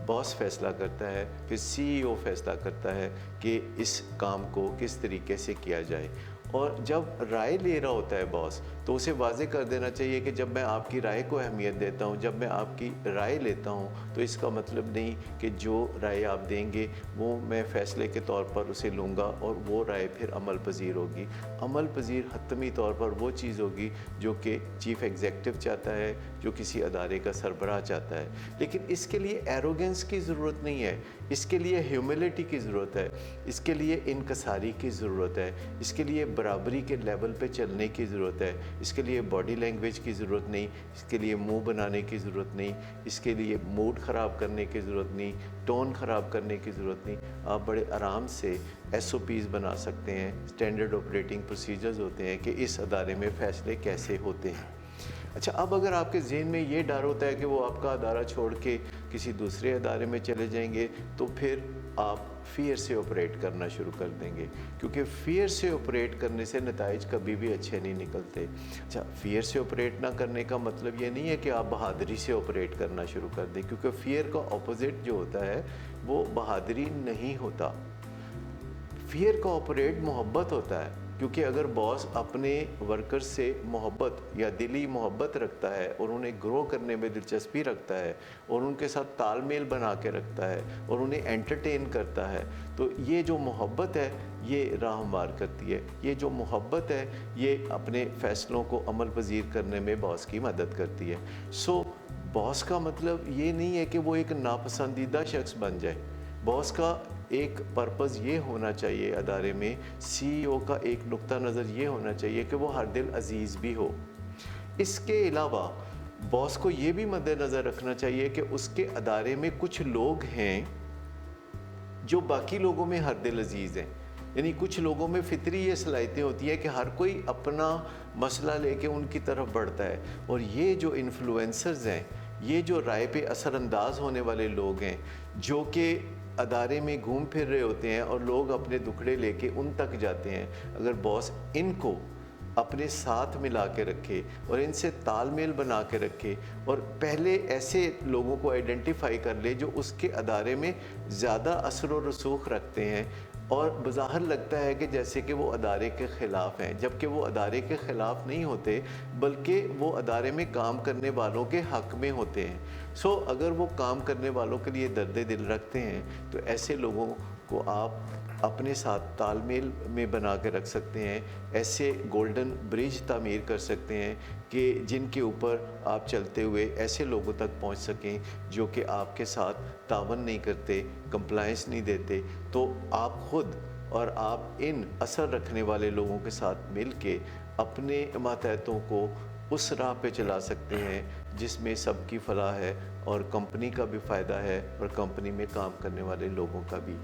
[SPEAKER 2] बॉस फ़ैसला करता है, फिर CEO फ़ैसला करता है कि इस काम को किस तरीके से किया जाए। और जब राय ले रहा होता है बॉस तो उसे वाजे कर देना चाहिए कि जब मैं आपकी राय को अहमियत देता हूँ, जब मैं आपकी राय लेता हूँ, तो इसका मतलब नहीं कि जो राय आप देंगे वो मैं फ़ैसले के तौर पर उसे लूँगा और वो राय फिर अमल पजीर होगी। अमल पजीर हतमी तौर पर वो चीज़ होगी जो कि चीफ़ एग्जेक्टिव चाहता है, जो किसी अदारे का सरबराह चाहता है। लेकिन इसके लिए एरोगेंस की ज़रूरत नहीं है, इसके लिए ह्यूमिलिटी की ज़रूरत है, इसके लिए इनकसारी की ज़रूरत है, इसके लिए बराबरी के लेवल पे चलने की ज़रूरत है, इसके लिए बॉडी लैंग्वेज की ज़रूरत नहीं, इसके लिए मुंह बनाने की ज़रूरत नहीं, इसके लिए मूड ख़राब करने की ज़रूरत नहीं, टोन ख़राब करने की ज़रूरत नहीं। आप बड़े आराम से SOPs बना सकते हैं, स्टैंडर्ड ऑपरेटिंग प्रोसीजर्स होते हैं कि इस अदारे में फ़ैसले कैसे होते हैं। अच्छा, अब अगर आपके ज़हन में ये डर होता है कि वो आपका अदारा छोड़ के किसी दूसरे अदारे में चले जाएंगे, तो फिर आप फ़ियर से ऑपरेट करना शुरू कर देंगे, क्योंकि फ़ियर से ऑपरेट करने से नताइज कभी भी अच्छे नहीं निकलते। अच्छा, फ़ियर से ऑपरेट ना करने का मतलब ये नहीं है कि आप बहादुरी से ऑपरेट करना शुरू कर दें, क्योंकि फ़ियर का ऑपोजिट जो होता है वो बहादुरी नहीं होता। फ़ियर का ऑपरेट मोहब्बत होता है, क्योंकि अगर बॉस अपने वर्कर्स से मोहब्बत या दिली मोहब्बत रखता है और उन्हें ग्रो करने में दिलचस्पी रखता है और उनके साथ तालमेल बना के रखता है और उन्हें एंटरटेन करता है, तो ये जो मोहब्बत है ये राहमार करती है। ये जो मोहब्बत है ये अपने फ़ैसलों को अमल पजीर करने में बॉस की मदद करती है। सो बॉस का मतलब ये नहीं है कि वो एक नापसंदीदा शख्स बन जाए। बॉस का एक पर्पज़ ये होना चाहिए अदारे में, CEO का एक नुक्ता नज़र ये होना चाहिए कि वो हर दिल अजीज़ भी हो। इसके अलावा बॉस को ये भी मद्देनज़र रखना चाहिए कि उसके अदारे में कुछ लोग हैं जो बाकी लोगों में हर दिल अजीज़ हैं। यानी कुछ लोगों में फितरी ये सलाहियतें होती है कि हर कोई अपना मसला लेके उनकी तरफ बढ़ता है, और ये जो इन्फ्लुएंसर्स हैं, ये जो राय पे असरअंदाज होने वाले लोग हैं, जो कि अदारे में घूम फिर रहे होते हैं और लोग अपने दुखड़े लेके उन तक जाते हैं, अगर बॉस इनको अपने साथ मिला के रखे और इनसे तालमेल बना के रखे और पहले ऐसे लोगों को आइडेंटिफाई कर ले जो उसके अदारे में ज़्यादा असर व रसूख रखते हैं और बज़ाहिर लगता है कि जैसे कि वो अदारे के ख़िलाफ़ हैं, जबकि वो अदारे के ख़िलाफ़ नहीं होते, बल्कि वो अदारे में काम करने वालों के हक़ में होते हैं। सो अगर वो काम करने वालों के लिए दर्द दिल रखते हैं तो ऐसे लोगों को आप अपने साथ तालमेल में बना के रख सकते हैं। ऐसे गोल्डन ब्रिज तामीर कर सकते हैं कि जिनके ऊपर आप चलते हुए ऐसे लोगों तक पहुंच सकें जो कि आपके साथ तावन नहीं करते, कंप्लायंस नहीं देते, तो आप खुद और आप इन असर रखने वाले लोगों के साथ मिल के अपने मातहतों को उस राह पे चला सकते हैं जिसमें सबकी फलाह है और कंपनी का भी फ़ायदा है और कंपनी में काम करने वाले लोगों का भी।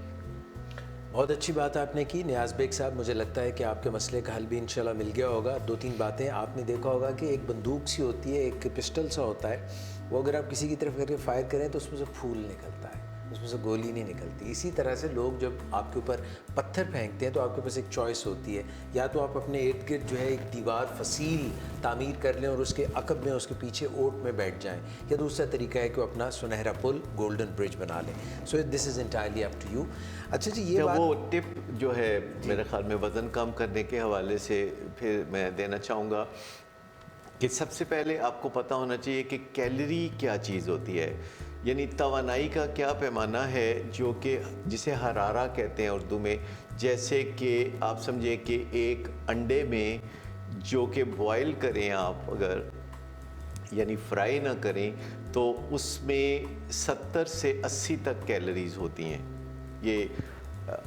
[SPEAKER 1] बहुत अच्छी बात आपने की नियाज़ बेग साहब। मुझे लगता है कि आपके मसले का हल भी इंशाल्लाह मिल गया होगा। 2-3 बातें आपने देखा होगा कि एक बंदूक सी होती है, एक पिस्टल सा होता है, वो अगर आप किसी की तरफ करके फायर करें तो उसमें से फूल निकलता है, उसमें से गोली नहीं निकलती। इसी तरह से लोग जब आपके ऊपर पत्थर फेंकते हैं तो आपके पास एक चॉइस होती है, या तो आप अपने इर्द गिर्द जो है एक दीवार फसील तामीर कर लें और उसके अकब में उसके पीछे ओट में बैठ जाएं, या दूसरा तरीका है कि अपना सुनहरा पुल गोल्डन ब्रिज बना लें। So this is entirely up to you. अच्छा जी, ये बात
[SPEAKER 2] वो टिप जो है मेरे ख्याल में वज़न कम करने के हवाले से फिर मैं देना चाहूँगा कि सबसे पहले आपको पता होना चाहिए कि कैलोरी क्या चीज़ होती है, यानी तवानाई का क्या पैमाना है, जो कि जिसे हरारा कहते हैं उर्दू में। जैसे कि आप समझिए कि एक अंडे में जो कि बॉयल करें आप, अगर यानी फ्राई ना करें, तो उसमें 70 से 80 तक कैलोरीज़ होती हैं। ये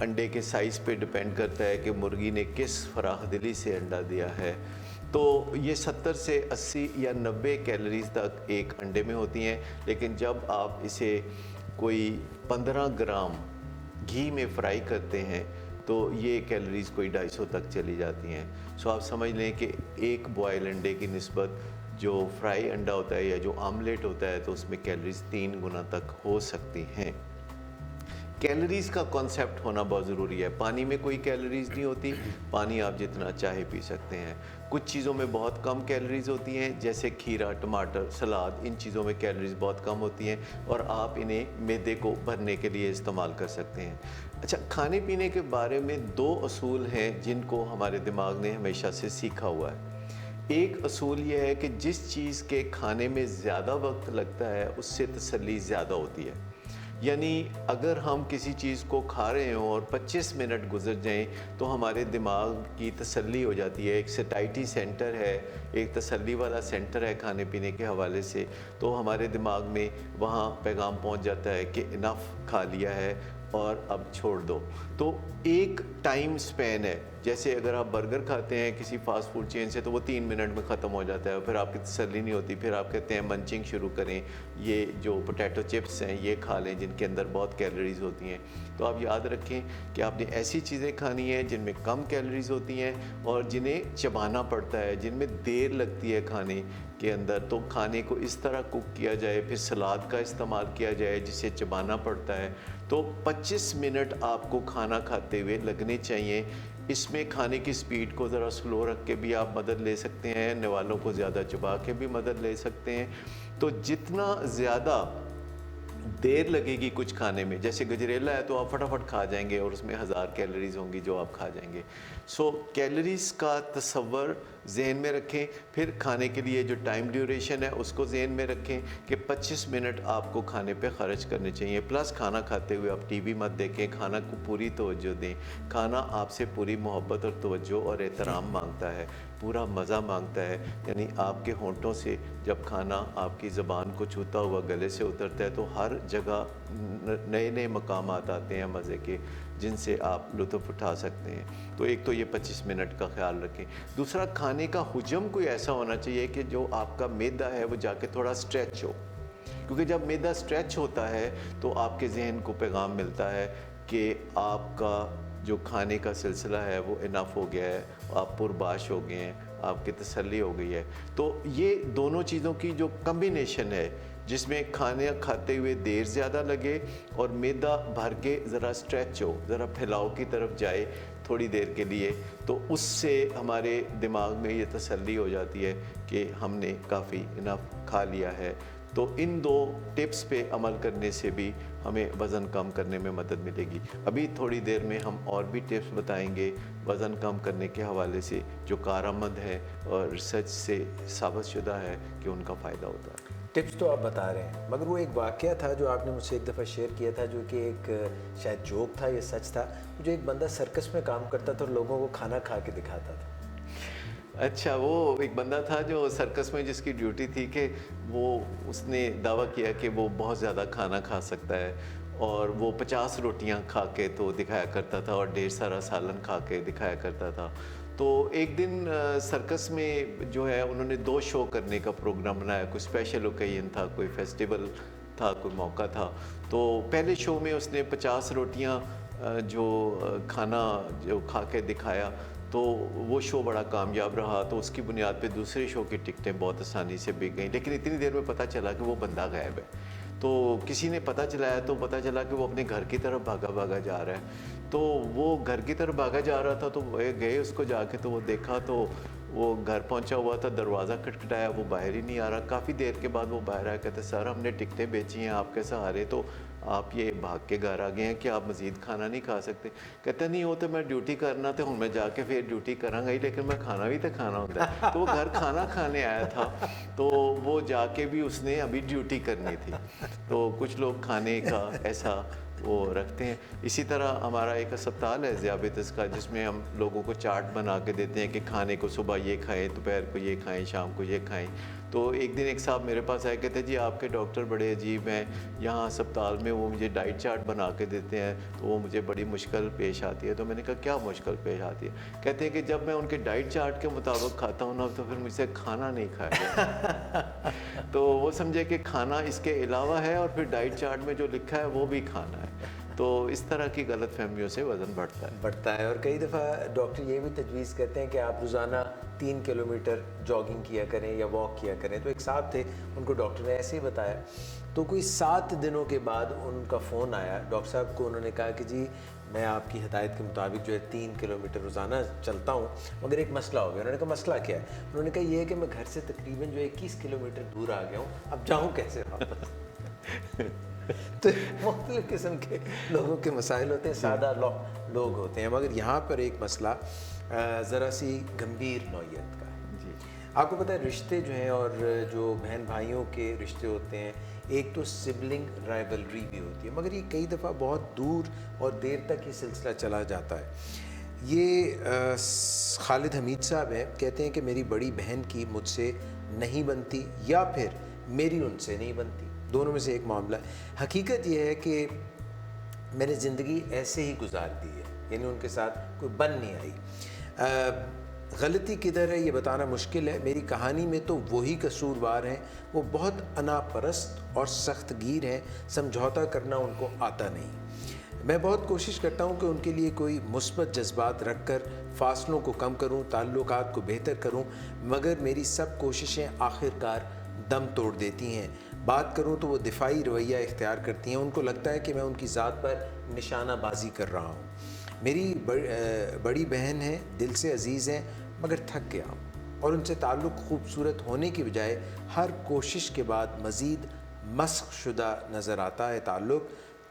[SPEAKER 2] अंडे के साइज़ पे डिपेंड करता है कि मुर्गी ने किस फराख दिली से अंडा दिया है। तो ये 70 से 80 या 90 कैलोरीज़ तक एक अंडे में होती हैं, लेकिन जब आप इसे कोई 15 ग्राम घी में फ्राई करते हैं तो ये कैलोरीज़ कोई 250 तक चली जाती हैं। सो आप समझ लें कि एक बॉयल अंडे की निस्बत जो फ्राई अंडा होता है या जो आमलेट होता है, तो उसमें कैलोरीज़ 3 गुना तक हो सकती हैं। कैलोरीज़ का कॉन्सेप्ट होना बहुत ज़रूरी है। पानी में कोई कैलोरीज़ नहीं होती, पानी आप जितना चाहे पी सकते हैं। कुछ चीज़ों में बहुत कम कैलोरीज़ होती हैं, जैसे खीरा, टमाटर, सलाद, इन चीज़ों में कैलोरीज़ बहुत कम होती हैं और आप इन्हें मैदे को भरने के लिए इस्तेमाल कर सकते हैं। अच्छा, खाने पीने के बारे में 2 असूल हैं जिनको हमारे दिमाग ने हमेशा से सीखा हुआ है। एक असूल ये है कि जिस चीज़ के खाने में ज़्यादा वक्त लगता है उससे तसल्ली ज़्यादा होती है। यानी अगर हम किसी चीज़ को खा रहे हों और 25 मिनट गुजर जाएं तो हमारे दिमाग की तसल्ली हो जाती है। एक सैटिस्फैक्शन सेंटर है, एक तसल्ली वाला सेंटर है खाने पीने के हवाले से, तो हमारे दिमाग में वहाँ पैगाम पहुँच जाता है कि इनफ खा लिया है और अब छोड़ दो। तो एक टाइम स्पैन है, जैसे अगर आप बर्गर खाते हैं किसी फास्ट फूड चेन से तो वो 3 मिनट में ख़त्म हो जाता है, फिर आपकी तसल्ली नहीं होती, फिर आप कहते हैं मंचिंग शुरू करें, ये जो पोटैटो चिप्स हैं ये खा लें जिनके अंदर बहुत कैलोरीज़ होती हैं। तो आप याद रखें कि आपने ऐसी चीज़ें खानी है जिनमें कम कैलोरीज़ होती हैं और जिन्हें चबाना पड़ता है, जिनमें देर लगती है खाने के अंदर। तो खाने को इस तरह कुक किया जाए, फिर सलाद का इस्तेमाल किया जाए जिसे चबाना पड़ता है। तो 25 मिनट आपको खाना खाते हुए लगने चाहिए। इसमें खाने की स्पीड को ज़रा स्लो रख के भी आप मदद ले सकते हैं, निवालों को ज़्यादा चबा के भी मदद ले सकते हैं। तो जितना ज़्यादा देर लगेगी कुछ खाने में, जैसे गजरेला है तो आप फटाफट खा जाएंगे और उसमें 1000 कैलोरीज होंगी जो आप खा जाएंगे। सो कैलोरीज का तसव्वुर जहन में रखें, फिर खाने के लिए जो टाइम ड्यूरेशन है उसको जहन में रखें कि 25 मिनट आपको खाने पे खर्च करने चाहिए। प्लस खाना खाते हुए आप टीवी मत देखें, खाना को पूरी तवज्जो दें। खाना आपसे पूरी मोहब्बत और तवज्जो और एहतराम मांगता है, पूरा मज़ा मांगता है। यानी आपके होंठों से जब खाना आपकी ज़बान को छूता हुआ गले से उतरता है तो हर जगह नए नए मकामात आते हैं मज़े के जिनसे आप लुत्फ़ उठा सकते हैं। तो एक तो ये 25 मिनट का ख्याल रखें। दूसरा, खाने का हुजम कोई ऐसा होना चाहिए कि जो आपका मैदा है वो जाके थोड़ा स्ट्रेच हो, क्योंकि जब मैदा स्ट्रेच होता है तो आपके जहन को पैगाम मिलता है कि आपका जो खाने का सिलसिला है वो इनफ हो गया है, आप पुरबाश हो गए हैं, आपकी तसल्ली हो गई है। तो ये दोनों चीज़ों की जो कम्बिनेशन है जिसमें खाने खाते हुए देर ज़्यादा लगे और मैदा भर के ज़रा स्ट्रेच हो, ज़रा फैलाव की तरफ जाए थोड़ी देर के लिए, तो उससे हमारे दिमाग में ये तसल्ली हो जाती है कि हमने काफ़ी इनफ खा लिया है। तो इन दो टिप्स पे अमल करने से भी हमें वज़न कम करने में मदद मिलेगी। अभी थोड़ी देर में हम और भी टिप्स बताएंगे वज़न कम करने के हवाले से जो कारआमद है और रिसर्च से साबितशुदा है कि उनका फ़ायदा होता है।
[SPEAKER 1] टिप्स तो आप बता रहे हैं, मगर वो एक वाक़या था जो आपने मुझसे एक दफ़ा शेयर किया था, जो कि एक शायद जोक था या सच था। जो एक बंदा सर्कस में काम करता था और लोगों को खाना खा के दिखाता था।
[SPEAKER 2] अच्छा, वो एक बंदा था जो सर्कस में जिसकी ड्यूटी थी कि वो उसने दावा किया कि वो बहुत ज़्यादा खाना खा सकता है और वो 50 रोटियां खा के तो दिखाया करता था और ढेर सारा सालन खा के दिखाया करता था। तो एक दिन सर्कस में जो है उन्होंने 2 शो करने का प्रोग्राम बनाया। कोई स्पेशल ओकेजन था, कोई फेस्टिवल था, कोई मौका था। तो पहले शो में उसने 50 रोटियां जो खाना जो खा के दिखाया, तो वो शो बड़ा कामयाब रहा। तो उसकी बुनियाद पे दूसरे शो की टिकटें बहुत आसानी से बिक गईं, लेकिन इतनी देर में पता चला कि वो बंदा गायब है। तो किसी ने पता चलाया तो पता चला कि वो अपने घर की तरफ भागा भागा जा रहा है। तो वो घर की तरफ भागा जा रहा था, तो गए उसको जाके, तो वो देखा तो वो घर पहुंचा हुआ था, दरवाज़ा खटखटाया, वो बाहर ही नहीं आ रहा। काफ़ी देर के बाद वो बाहर आया, कहते सर हमने टिकटें बेची हैं आपके सहारे, तो आप ये भाग के घर आ गए हैं कि आप मज़ीद खाना नहीं खा सकते। कहते नहीं, वो तो मैं ड्यूटी करना तो हूँ, मैं जाके फिर ड्यूटी करांगा ही, लेकिन मैं खाना भी तो खाना होता है। तो वो घर खाना खाने आया था, तो वो जाके भी उसने अभी ड्यूटी करनी थी। तो कुछ लोग खाने का ऐसा वो रखते हैं। इसी तरह हमारा एक अस्पताल है ज़ियाबितस का, जिसमें हम लोगों को चार्ट बना के देते हैं कि खाने को सुबह ये खाएं, दोपहर को ये खाएं, शाम को ये खाएं। तो एक दिन एक साहब मेरे पास आए, कहते जी आपके डॉक्टर बड़े अजीब हैं, यहाँ अस्पताल में वो मुझे डाइट चार्ट बना के देते हैं तो वो मुझे बड़ी मुश्किल पेश आती है। तो मैंने कहा क्या मुश्किल पेश आती है? कहते हैं कि जब मैं उनके डाइट चार्ट के मुताबिक खाता हूँ ना, तो फिर मुझसे खाना नहीं खाया जाता। तो वो समझे कि खाना इसके अलावा है और फिर डाइट चार्ट में जो लिखा है वो भी खाना है। तो इस तरह की गलत फहमियों से वज़न बढ़ता है।
[SPEAKER 1] और कई दफ़ा डॉक्टर ये भी तजवीज़ करते हैं कि आप रोज़ाना 3 किलोमीटर जॉगिंग किया करें या वॉक किया करें। तो एक साहब थे, उनको डॉक्टर ने ऐसे ही बताया। तो कोई 7 दिनों के बाद उनका फ़ोन आया डॉक्टर साहब को। उन्होंने कहा कि जी मैं आपकी हिदायत के मुताबिक जो है 3 किलोमीटर रोज़ाना चलता हूँ, मगर एक मसला हो गया। उन्होंने कहा मसला क्या है? उन्होंने कहा ये है कि मैं घर से तकरीबन जो 21 किलोमीटर दूर आ गया हूँ, अब जाऊँ कैसे वापस? तो मुख्तलिफ़ किस्म के लोगों के मसाइल होते हैं, सादा लोग होते हैं, मगर यहाँ पर एक मसला ज़रा सी गंभीर नौइयत का है।
[SPEAKER 2] जी।
[SPEAKER 1] आपको पता है रिश्ते जो हैं और जो बहन भाइयों के रिश्ते होते हैं, एक तो सिबलिंग राइवलरी भी होती है, मगर ये कई दफ़ा बहुत दूर और देर तक ये सिलसिला चला जाता है। ये खालिद हमीद साहब हैं, कहते हैं कि मेरी बड़ी बहन की मुझसे नहीं बनती या फिर मेरी उनसे नहीं बनती, दोनों में से एक मामला है। हकीकत ये है कि मैंने ज़िंदगी ऐसे ही गुजार दी है, यानी उनके साथ कोई बन नहीं आई। गलती किधर है ये बताना मुश्किल है। मेरी कहानी में तो वही कसूरवार हैं, वो बहुत अनापरस्त और सख्त गिर हैं, समझौता करना उनको आता नहीं। मैं बहुत कोशिश करता हूँ कि उनके लिए कोई मुस्बत जज्बात रख कर फासलों को कम करूँ, ताल्लुकात को बेहतर करूँ, मगर मेरी सब कोशिशें आखिरकार दम तोड़ देती हैं। बात करूँ तो वो दिफाई रवैया इख्तियार करती हैं, उनको लगता है कि मैं उनकी ज़ात पर निशानाबाजी कर रहा हूँ। मेरी बड़ी बहन है, दिल से अजीज़ हैं, मगर थक गया हूँ और उनसे ताल्लुक़ खूबसूरत होने की बजाय हर कोशिश के बाद मज़ीद मस्ख़ शुदा नज़र आता है ताल्लुक़।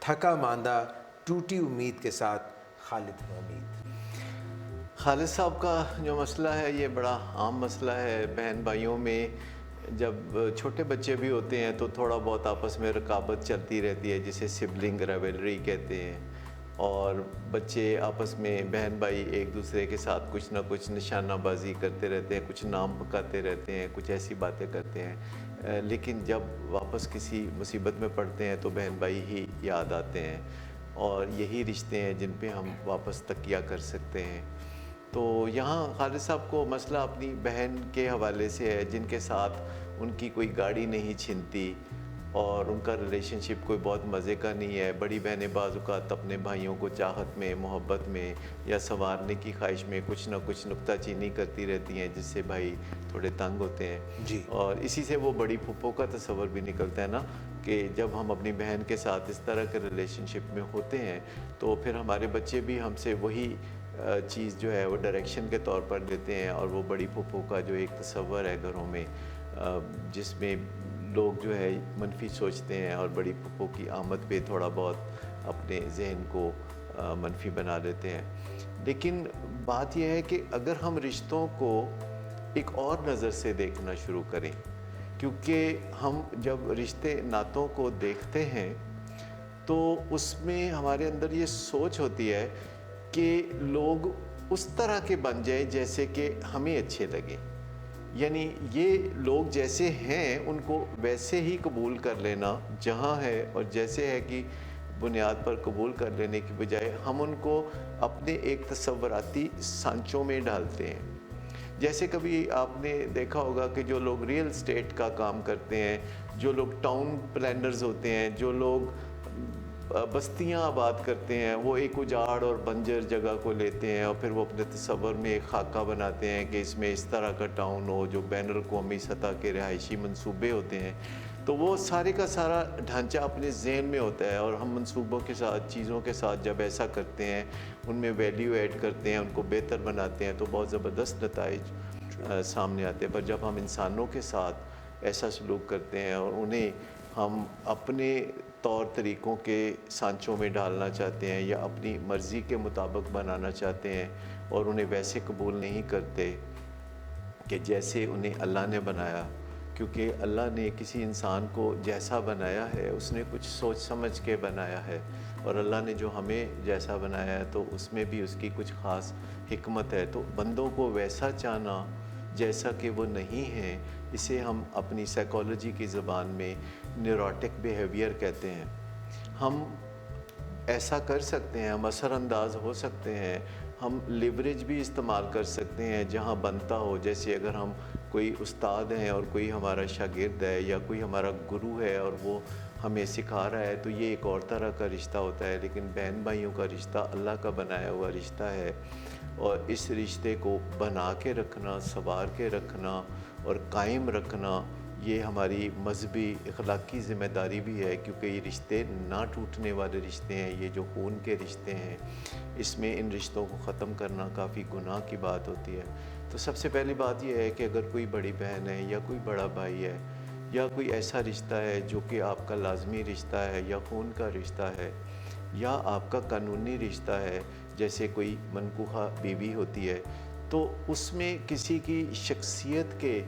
[SPEAKER 1] थका मांदा टूटी उम्मीद के साथ, खालिद हमीद।
[SPEAKER 2] खालिद साहब का जो मसला है ये बड़ा आम मसला है बहन भाइयों में। जब छोटे बच्चे भी होते हैं तो थोड़ा बहुत आपस में रकाबत चलती रहती है, जिसे सिबलिंग राइवलरी कहते हैं। और बच्चे आपस में बहन भाई एक दूसरे के साथ कुछ ना कुछ निशानाबाजी करते रहते हैं, कुछ नाम पकाते रहते हैं, कुछ ऐसी बातें करते हैं। लेकिन जब वापस किसी मुसीबत में पड़ते हैं तो बहन भाई ही याद आते हैं, और यही रिश्ते हैं जिन पे हम वापस तकिया कर सकते हैं। तो यहाँ खालिद साहब को मसला अपनी बहन के हवाले से है, जिनके साथ उनकी कोई गाड़ी नहीं छिनती और उनका रिलेशनशिप कोई बहुत मज़े का नहीं है। बड़ी बहनें बाज़ औक़ात अपने भाइयों को चाहत में, मोहब्बत में या संवारने की ख्वाहिश में कुछ ना कुछ नुक्ताचीनी करती रहती हैं, जिससे भाई थोड़े तंग होते हैं
[SPEAKER 1] जी।
[SPEAKER 2] और इसी से वो बड़ी फूफो का तस्वर भी निकलता है ना, कि जब हम अपनी बहन के साथ इस तरह के रिलेशनशिप में होते हैं तो फिर हमारे बच्चे भी हमसे वही चीज़ जो है वो डायरेक्शन के तौर पर देते हैं, और वो बड़ी फूफो का जो एक तस्वर है घरों में, जिसमें लोग जो है मनफी सोचते हैं और बड़ी फूफो की आमद पे थोड़ा बहुत अपने जहन को मनफी बना लेते हैं। लेकिन बात यह है कि अगर हम रिश्तों को एक और नज़र से देखना शुरू करें, क्योंकि हम जब रिश्ते नातों को देखते हैं तो उसमें हमारे अंदर ये सोच होती है कि लोग उस तरह के बन जाए जैसे कि हमें अच्छे लगे, यानी ये लोग जैसे हैं उनको वैसे ही कबूल कर लेना जहाँ है, और जैसे है कि बुनियाद पर कबूल कर लेने की बजाय हम उनको अपने एक तसव्वुराती सांचों में डालते हैं। जैसे कभी आपने देखा होगा कि जो लोग रियल एस्टेट का काम करते हैं, जो लोग टाउन प्लानर्स होते हैं, जो लोग बस्तियां आबाद करते हैं, वो एक उजाड़ और बंजर जगह को लेते हैं और फिर वो अपने तस्वर में एक खाका बनाते हैं कि इसमें इस तरह का टाउन हो, जो बैन अवी सतह के रिहायशी मंसूबे होते हैं। तो वो सारे का सारा ढांचा अपने जहन में होता है, और हम मंसूबों के साथ, चीज़ों के साथ जब ऐसा करते हैं, उनमें वैल्यू ऐड करते हैं, उनको बेहतर बनाते हैं, तो बहुत ज़बरदस्त नताइज सामने आते हैं। पर जब हम इंसानों के साथ ऐसा सलूक करते हैं और उन्हें हम अपने तौर तरीक़ों के सांचों में डालना चाहते हैं या अपनी मर्ज़ी के मुताबिक बनाना चाहते हैं और उन्हें वैसे कबूल नहीं करते कि जैसे उन्हें अल्लाह ने बनाया, क्योंकि अल्लाह ने किसी इंसान को जैसा बनाया है उसने कुछ सोच समझ के बनाया है, और अल्लाह ने जो हमें जैसा बनाया है तो उसमें भी उसकी कुछ ख़ास हिकमत है। तो बंदों को वैसा चाहना जैसा कि वो नहीं है, इसे हम अपनी साइकोलॉजी की ज़बान में न्यूरोटिक बिहेवियर कहते हैं। हम ऐसा कर सकते हैं, हम असरअंदाज हो सकते हैं, हम लिवरेज भी इस्तेमाल कर सकते हैं जहाँ बनता हो। जैसे अगर हम कोई उस्ताद हैं और कोई हमारा शागिर्द है या कोई हमारा गुरु है और वो हमें सिखा रहा है, तो ये एक और तरह का रिश्ता होता है। लेकिन बहन भाइयों का रिश्ता अल्लाह का बनाया हुआ रिश्ता है, और इस रिश्ते को बना के रखना, संवार के रखना और कायम रखना, ये हमारी मजहबी अखलाकी ज़िम्मेदारी भी है, क्योंकि ये रिश्ते ना टूटने वाले रिश्ते हैं। ये जो खून के रिश्ते हैं, इसमें इन रिश्तों को ख़त्म करना काफ़ी गुनाह की बात होती है। तो सबसे पहली बात यह है कि अगर कोई बड़ी बहन है या कोई बड़ा भाई है या कोई ऐसा रिश्ता है जो कि आपका लाजमी रिश्ता है या खून का रिश्ता है या आपका कानूनी रिश्ता है, जैसे कोई मनकूहा बीवी होती है, तो उसमें किसी की शख्सियत के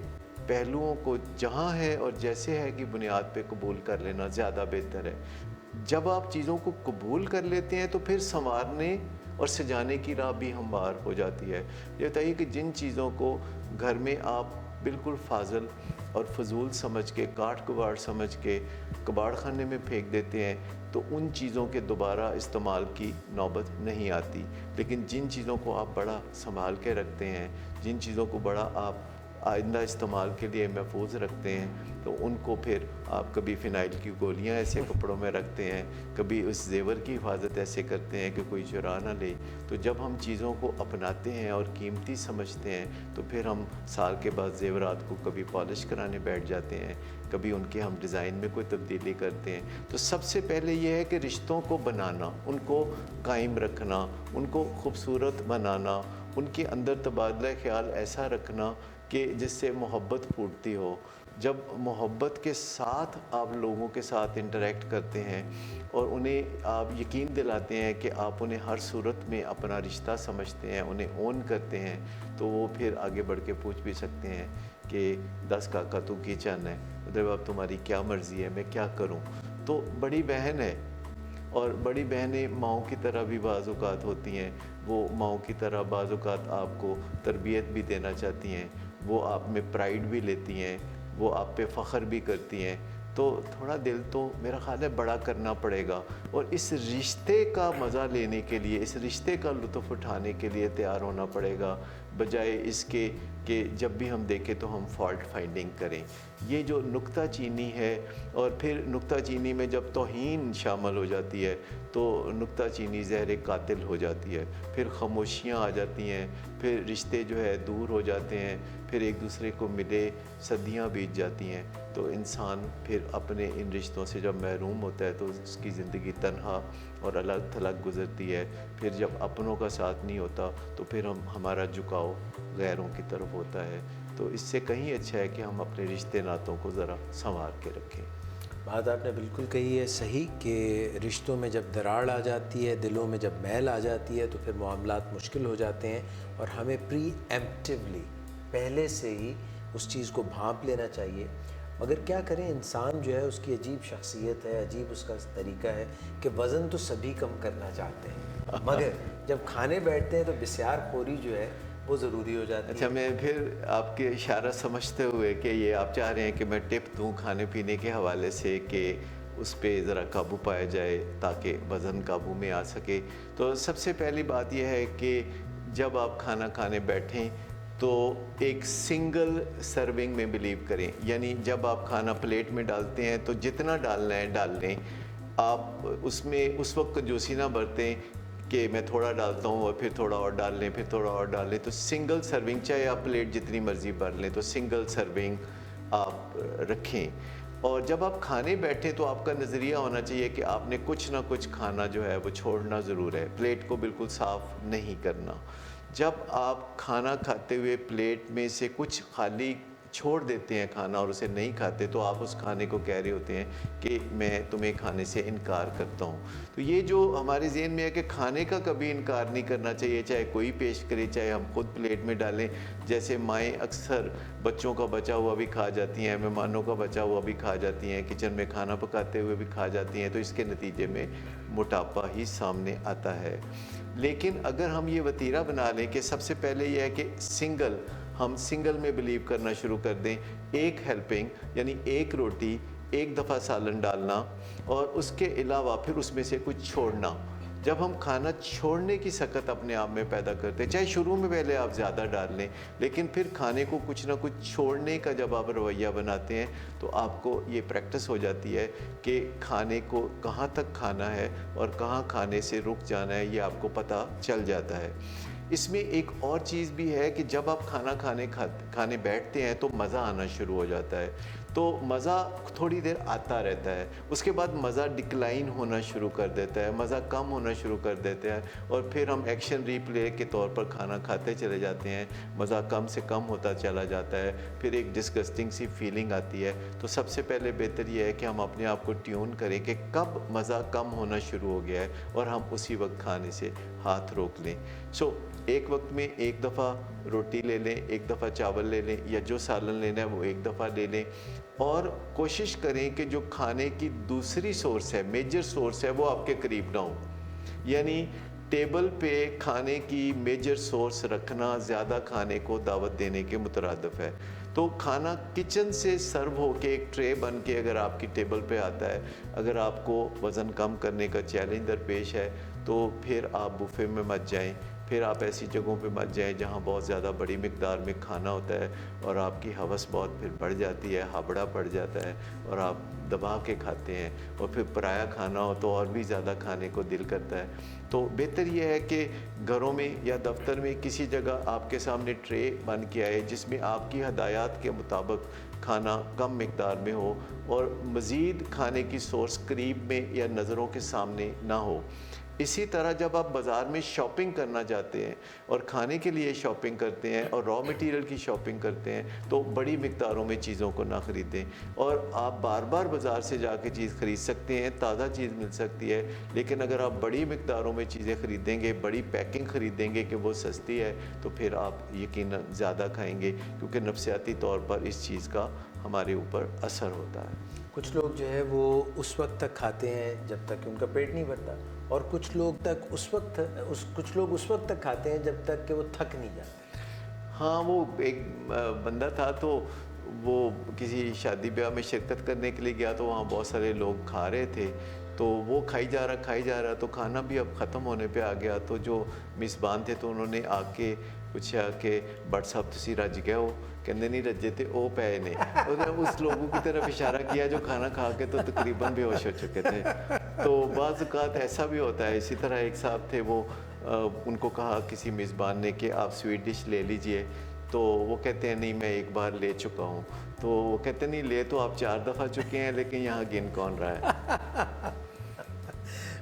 [SPEAKER 2] पहलुओं को जहाँ है और जैसे है की बुनियाद पे कबूल कर लेना ज़्यादा बेहतर है। जब आप चीज़ों को कबूल कर लेते हैं तो फिर संवारने और सजाने की राह भी हमवार हो जाती है। ये बताइए कि जिन चीज़ों को घर में आप बिल्कुल फाजल और फजूल समझ के, काट कबाड़ समझ के कबाड़ खाने में फेंक देते हैं, तो उन चीज़ों के दोबारा इस्तेमाल की नौबत नहीं आती। लेकिन जिन चीज़ों को आप बड़ा संभाल के रखते हैं, जिन चीज़ों को बड़ा आप आइंदा इस्तेमाल के लिए महफूज रखते हैं, तो उनको फिर आप कभी फ़िनाइल की गोलियां ऐसे कपड़ों में रखते हैं, कभी उस जेवर की हिफाजत ऐसे करते हैं कि कोई चुरा ना ले। तो जब हम चीज़ों को अपनाते हैं और कीमती समझते हैं, तो फिर हम साल के बाद जेवरात को कभी पॉलिश कराने बैठ जाते हैं, कभी उनके हम डिज़ाइन में कोई तब्दीली करते हैं। तो सबसे पहले ये है कि रिश्तों को बनाना, उनको कायम रखना, उनको खूबसूरत बनाना, उनके अंदर तबादला ख्याल ऐसा रखना कि जिससे मोहब्बत फूटती हो। जब मोहब्बत के साथ आप लोगों के साथ इंटरेक्ट करते हैं और उन्हें आप यकीन दिलाते हैं कि आप उन्हें हर सूरत में अपना रिश्ता समझते हैं, उन्हें ओन करते हैं, तो वो फिर आगे बढ़ के पूछ भी सकते हैं कि 10 काका तू की चाहना है, मतलब अब तुम्हारी क्या मर्ज़ी है, मैं क्या करूं। तो बड़ी बहन है, और बड़ी बहनें माओं की तरह भी बाज़ औक़ात होती हैं। वो माओं की तरह बाज़ औक़ात आपको तरबियत भी देना चाहती हैं, वो आप में प्राइड भी लेती हैं, वो आप पे फ़ख्र भी करती हैं। तो थोड़ा दिल तो मेरा ख़्याल है बड़ा करना पड़ेगा, और इस रिश्ते का मज़ा लेने के लिए, इस रिश्ते का लुत्फ़ उठाने के लिए तैयार होना पड़ेगा, बजाय इसके कि जब भी हम देखें तो हम फॉल्ट फाइंडिंग करें। ये जो नुक्ता चीनी है, और फिर नुक्ता चीनी में जब तौहीन शामिल हो जाती है तो नुक्ता चीनी ज़हर कातिल हो जाती है। फिर खामोशियाँ आ जाती हैं, फिर रिश्ते जो है दूर हो जाते हैं, फिर एक दूसरे को मिले सदियाँ बीत जाती हैं। तो इंसान फिर अपने इन रिश्तों से जब महरूम होता है तो उसकी ज़िंदगी तन्हा और अलग थलग गुज़रती है। फिर जब अपनों का साथ नहीं होता तो फिर हमारा झुकाव गैरों की तरफ होता है। तो इससे कहीं अच्छा है कि हम अपने रिश्ते नातों को ज़रा संवार के रखें।
[SPEAKER 1] बात आपने बिल्कुल कही है सही कि रिश्तों में जब दरार आ जाती है, दिलों में जब मैल आ जाती है, तो फिर मामलात मुश्किल हो जाते हैं, और हमें प्रीएम्प्टिवली पहले से ही उस चीज़ को भांप लेना चाहिए। मगर क्या करें, इंसान जो है उसकी अजीब शख्सियत है, अजीब उसका तरीका है कि वज़न तो सभी कम करना चाहते हैं, मगर जब खाने बैठते हैं तो बिस्यार खोरी जो है वो ज़रूरी हो जाती है।
[SPEAKER 2] अच्छा, मैं फिर आपके इशारा समझते हुए कि ये आप चाह रहे हैं कि मैं टिप दूं खाने पीने के हवाले से कि उस पे ज़रा काबू पाया जाए ताकि वज़न काबू में आ सके। तो सबसे पहली बात यह है कि जब आप खाना खाने बैठें तो एक सिंगल सर्विंग में बिलीव करें, यानी जब आप खाना प्लेट में डालते हैं तो जितना डालना है डाल लें। आप उसमें उस वक्त कंजूसी ना बरतें कि मैं थोड़ा डालता हूँ और फिर थोड़ा और डाल लें, फिर थोड़ा और डाल लें। तो सिंगल सर्विंग, चाहे आप प्लेट जितनी मर्ज़ी भर लें, तो सिंगल सर्विंग आप रखें। और जब आप खाने बैठें तो आपका नज़रिया होना चाहिए कि आपने कुछ ना कुछ खाना जो है वो छोड़ना ज़रूर है, प्लेट को बिल्कुल साफ़ नहीं करना। जब आप खाना खाते हुए प्लेट में से कुछ खाली छोड़ देते हैं खाना और उसे नहीं खाते, तो आप उस खाने को कह रहे होते हैं कि मैं तुम्हें खाने से इनकार करता हूँ। तो ये जो हमारे ज़हन में है कि खाने का कभी इनकार नहीं करना चाहिए, चाहे कोई पेश करे, चाहे हम खुद प्लेट में डालें। जैसे माएँ अक्सर बच्चों का बचा हुआ भी खा जाती हैं, मेहमानों का बचा हुआ भी खा जाती हैं, किचन में खाना पकाते हुए भी खा जाती हैं, तो इसके नतीजे में मोटापा ही सामने आता है। लेकिन अगर हम ये वतीरा बना लें कि सबसे पहले ये है कि हम सिंगल में बिलीव करना शुरू कर दें, एक हेल्पिंग यानी एक रोटी, एक दफ़ा सालन डालना, और उसके अलावा फिर उसमें से कुछ छोड़ना। जब हम खाना छोड़ने की सकत अपने आप में पैदा करते हैं, चाहे शुरू में पहले आप ज़्यादा डाल लें, लेकिन फिर खाने को कुछ ना कुछ छोड़ने का जब आप रवैया बनाते हैं तो आपको ये प्रैक्टिस हो जाती है कि खाने को कहाँ तक खाना है और कहाँ खाने से रुक जाना है, ये आपको पता चल जाता है। इसमें एक और चीज़ भी है कि जब आप खाना खाने बैठते हैं तो मज़ा आना शुरू हो जाता है। तो मज़ा थोड़ी देर आता रहता है, उसके बाद मज़ा डिक्लाइन होना शुरू कर देता है, मज़ा कम होना शुरू कर देते हैं और फिर हम एक्शन रीप्ले के तौर पर खाना खाते चले जाते हैं, मज़ा कम से कम होता चला जाता है, फिर एक डिस्गस्टिंग सी फीलिंग आती है। तो सबसे पहले बेहतर ये है कि हम अपने आप को ट्यून करें कि कब मज़ा कम होना शुरू हो गया है और हम उसी वक्त खाने से हाथ रोक लें। एक वक्त में एक दफ़ा रोटी ले लें, एक दफ़ा चावल ले लें, या जो सालन लेना है वो एक दफ़ा ले लें, और कोशिश करें कि जो खाने की दूसरी सोर्स है, मेजर सोर्स है, वो आपके करीब ना हो। यानी टेबल पे खाने की मेजर सोर्स रखना ज़्यादा खाने को दावत देने के मुतरादिफ है। तो खाना किचन से सर्व होके एक ट्रे बन के अगर आपकी टेबल पे आता है, अगर आपको वज़न कम करने का चैलेंज दरपेश है, तो फिर आप बुफे में मत जाएं, फिर आप ऐसी जगहों पे मत जाएं जहां बहुत ज़्यादा बड़ी मिकदार में खाना होता है और आपकी हवस बहुत फिर बढ़ जाती है, हाबड़ा पड़ जाता है और आप दबा के खाते हैं, और फिर पराया खाना हो तो और भी ज़्यादा खाने को दिल करता है। तो बेहतर यह है कि घरों में या दफ्तर में किसी जगह आपके सामने ट्रे बन के आए जिसमें आपकी हदायत के मुताबिक खाना कम मिकदार में हो और मज़ीद खाने की सोर्स करीब में या नज़रों के सामने ना हो। इसी तरह जब आप बाज़ार में शॉपिंग करना जाते हैं और खाने के लिए शॉपिंग करते हैं और रॉ मटेरियल की शॉपिंग करते हैं, तो बड़ी मिकदारों में चीज़ों को ना ख़रीदें। और आप बार बार बाज़ार से जाके चीज़ ख़रीद सकते हैं, ताज़ा चीज़ मिल सकती है, लेकिन अगर आप बड़ी मिकदारों में चीज़ें ख़रीदेंगे, बड़ी पैकिंग ख़रीदेंगे कि वो सस्ती है, तो फिर आप यकीनन ज़्यादा खाएँगे, क्योंकि नफसियाती तौर पर इस चीज़ का हमारे ऊपर असर होता है।
[SPEAKER 1] कुछ लोग जो है वो उस वक्त तक खाते हैं जब तक कि उनका पेट नहीं भरता, और कुछ लोग कुछ लोग उस वक्त तक खाते हैं जब तक कि वो थक नहीं जाते।
[SPEAKER 2] हाँ, वो एक बंदा था, तो वो किसी शादी ब्याह में शिरकत करने के लिए गया, तो वहाँ बहुत सारे लोग खा रहे थे, तो वो खाई जा रहा, तो खाना भी अब ख़त्म होने पे आ गया। तो जो मिसबान थे तो उन्होंने आके पूछा कि बट साहब तुसी रज गए हो? कहते नहीं रजे थे, वो पे ने। उन्होंने उस लोगों की तरफ इशारा किया जो खाना खा के तो तकरीबन बेहोश हो चुके थे। तो बाज़ औक़ात ऐसा भी होता है। इसी तरह एक साहब थे, वो उनको कहा किसी मेज़बान ने कि आप स्वीट डिश ले लीजिए, तो वो कहते हैं नहीं, मैं एक बार ले चुका हूँ। तो वो कहते नहीं, ले तो आप 4 दफ़ा चुके हैं, लेकिन यहाँ गिन कौन रहा है।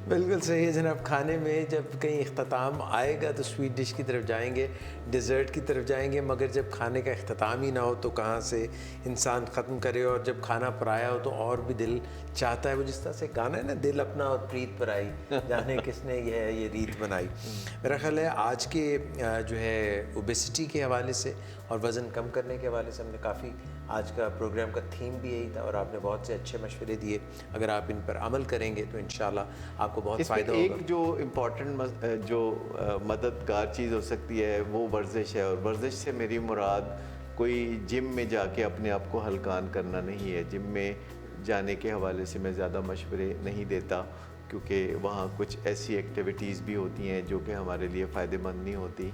[SPEAKER 1] बिल्कुल सही है जनाब। खाने में जब कहीं इख्तिताम आएगा तो स्वीट डिश की तरफ जाएंगे, डिज़र्ट की तरफ जाएंगे, मगर जब खाने का इख्तिताम ही ना हो तो कहाँ से इंसान ख़त्म करे। और जब खाना पराया हो तो और भी दिल चाहता है, वो जिस तरह से गाना है ना, दिल अपना और प्रीत पराई, जाने किसने ये रीत बनाई। मेरा ख्याल है आज के जो है ओबेसिटी के हवाले से और वज़न कम करने के हवाले से हमने काफ़ी, आज का प्रोग्राम का थीम भी यही था और आपने बहुत से अच्छे मशवरे दिए। अगर आप इन पर अमल करेंगे तो इंशाल्लाह आपको बहुत फ़ायदा होगा।
[SPEAKER 2] एक जो इम्पॉर्टेंट जो मददगार चीज़ हो सकती है वो वर्जिश है, और वर्जिश से मेरी मुराद कोई जिम में जाके अपने आप को हल्कान करना नहीं है। जिम में जाने के हवाले से मैं ज़्यादा मशवरे नहीं देता, क्योंकि वहाँ कुछ ऐसी एक्टिविटीज़ भी होती हैं जो कि हमारे लिए फ़ायदेमंद नहीं होती।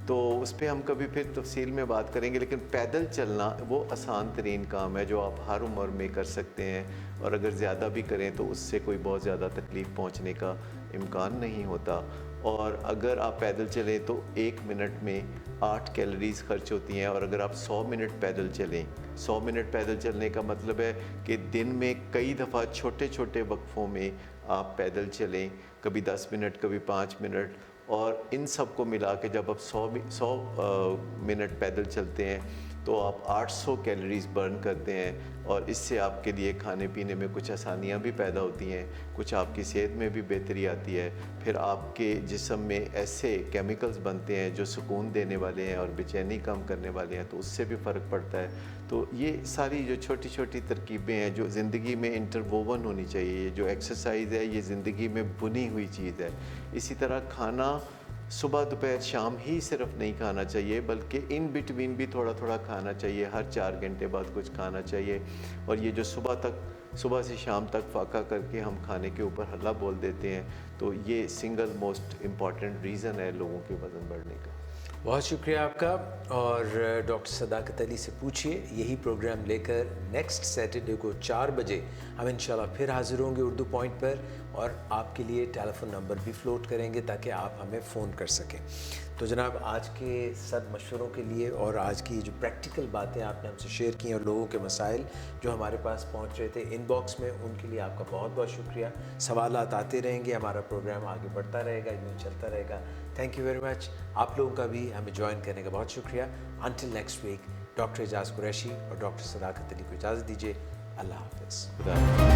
[SPEAKER 2] तो उस पर हम कभी फिर तफसील में बात करेंगे। लेकिन पैदल चलना वो आसान तरीन काम है जो आप हर उम्र में कर सकते हैं, और अगर ज़्यादा भी करें तो उससे कोई बहुत ज़्यादा तकलीफ़ पहुंचने का इम्कान नहीं होता। और अगर आप पैदल चलें तो 1 मिनट में 8 कैलोरीज़ खर्च होती हैं, और अगर आप 100 मिनट पैदल चलें, 100 मिनट पैदल चलने का मतलब है कि दिन में कई दफ़ा छोटे छोटे वक्फ़ों में आप पैदल चलें, कभी 10 मिनट, कभी 5 मिनट, और इन सब को मिला के जब आप 100 मिनट पैदल चलते हैं तो आप 800 कैलोरीज़ बर्न करते हैं, और इससे आपके लिए खाने पीने में कुछ आसानियाँ भी पैदा होती हैं, कुछ आपकी सेहत में भी बेहतरी आती है। फिर आपके जिस्म में ऐसे केमिकल्स बनते हैं जो सुकून देने वाले हैं और बेचैनी कम करने वाले हैं, तो उससे भी फ़र्क पड़ता है। तो ये सारी जो छोटी छोटी तरकीबें हैं जो ज़िंदगी में इंटरवोवन होनी चाहिए, जो एक्सरसाइज है ये ज़िंदगी में बुनी हुई चीज़ है। इसी तरह खाना सुबह दोपहर शाम ही सिर्फ नहीं खाना चाहिए, बल्कि इन बिटवीन भी थोड़ा थोड़ा खाना चाहिए, हर 4 घंटे बाद कुछ खाना चाहिए। और ये जो सुबह से शाम तक फाका करके हम खाने के ऊपर हल्ला बोल देते हैं, तो ये सिंगल मोस्ट इम्पॉर्टेंट रीज़न है लोगों के वज़न बढ़ने का।
[SPEAKER 1] बहुत शुक्रिया आपका। और डॉक्टर सदाकत अली से पूछिए, यही प्रोग्राम लेकर नेक्स्ट सैटरडे को 4 बजे हम इंशाल्लाह फिर हाज़िर होंगे उर्दू पॉइंट पर। और आपके लिए टेलीफोन नंबर भी फ्लोट करेंगे ताकि आप हमें फ़ोन कर सकें। तो जनाब, आज के सब मशवरों के लिए और आज की जो प्रैक्टिकल बातें आपने हमसे शेयर की और लोगों के मसाइल जो हमारे पास पहुंच रहे थे इनबॉक्स में, उनके लिए आपका बहुत बहुत शुक्रिया। सवालात आते रहेंगे, हमारा प्रोग्राम आगे बढ़ता रहेगा, यूँ चलता रहेगा। Thank you very much. आप लोगों का भी हमें ज्वाइन करने का बहुत शुक्रिया। Until next week, doctor Ejaz Qureshi और डॉक्टर सदाकत अली को इजाज़त दीजिए। अल्लाह हाफ़िज़।
[SPEAKER 2] खुदा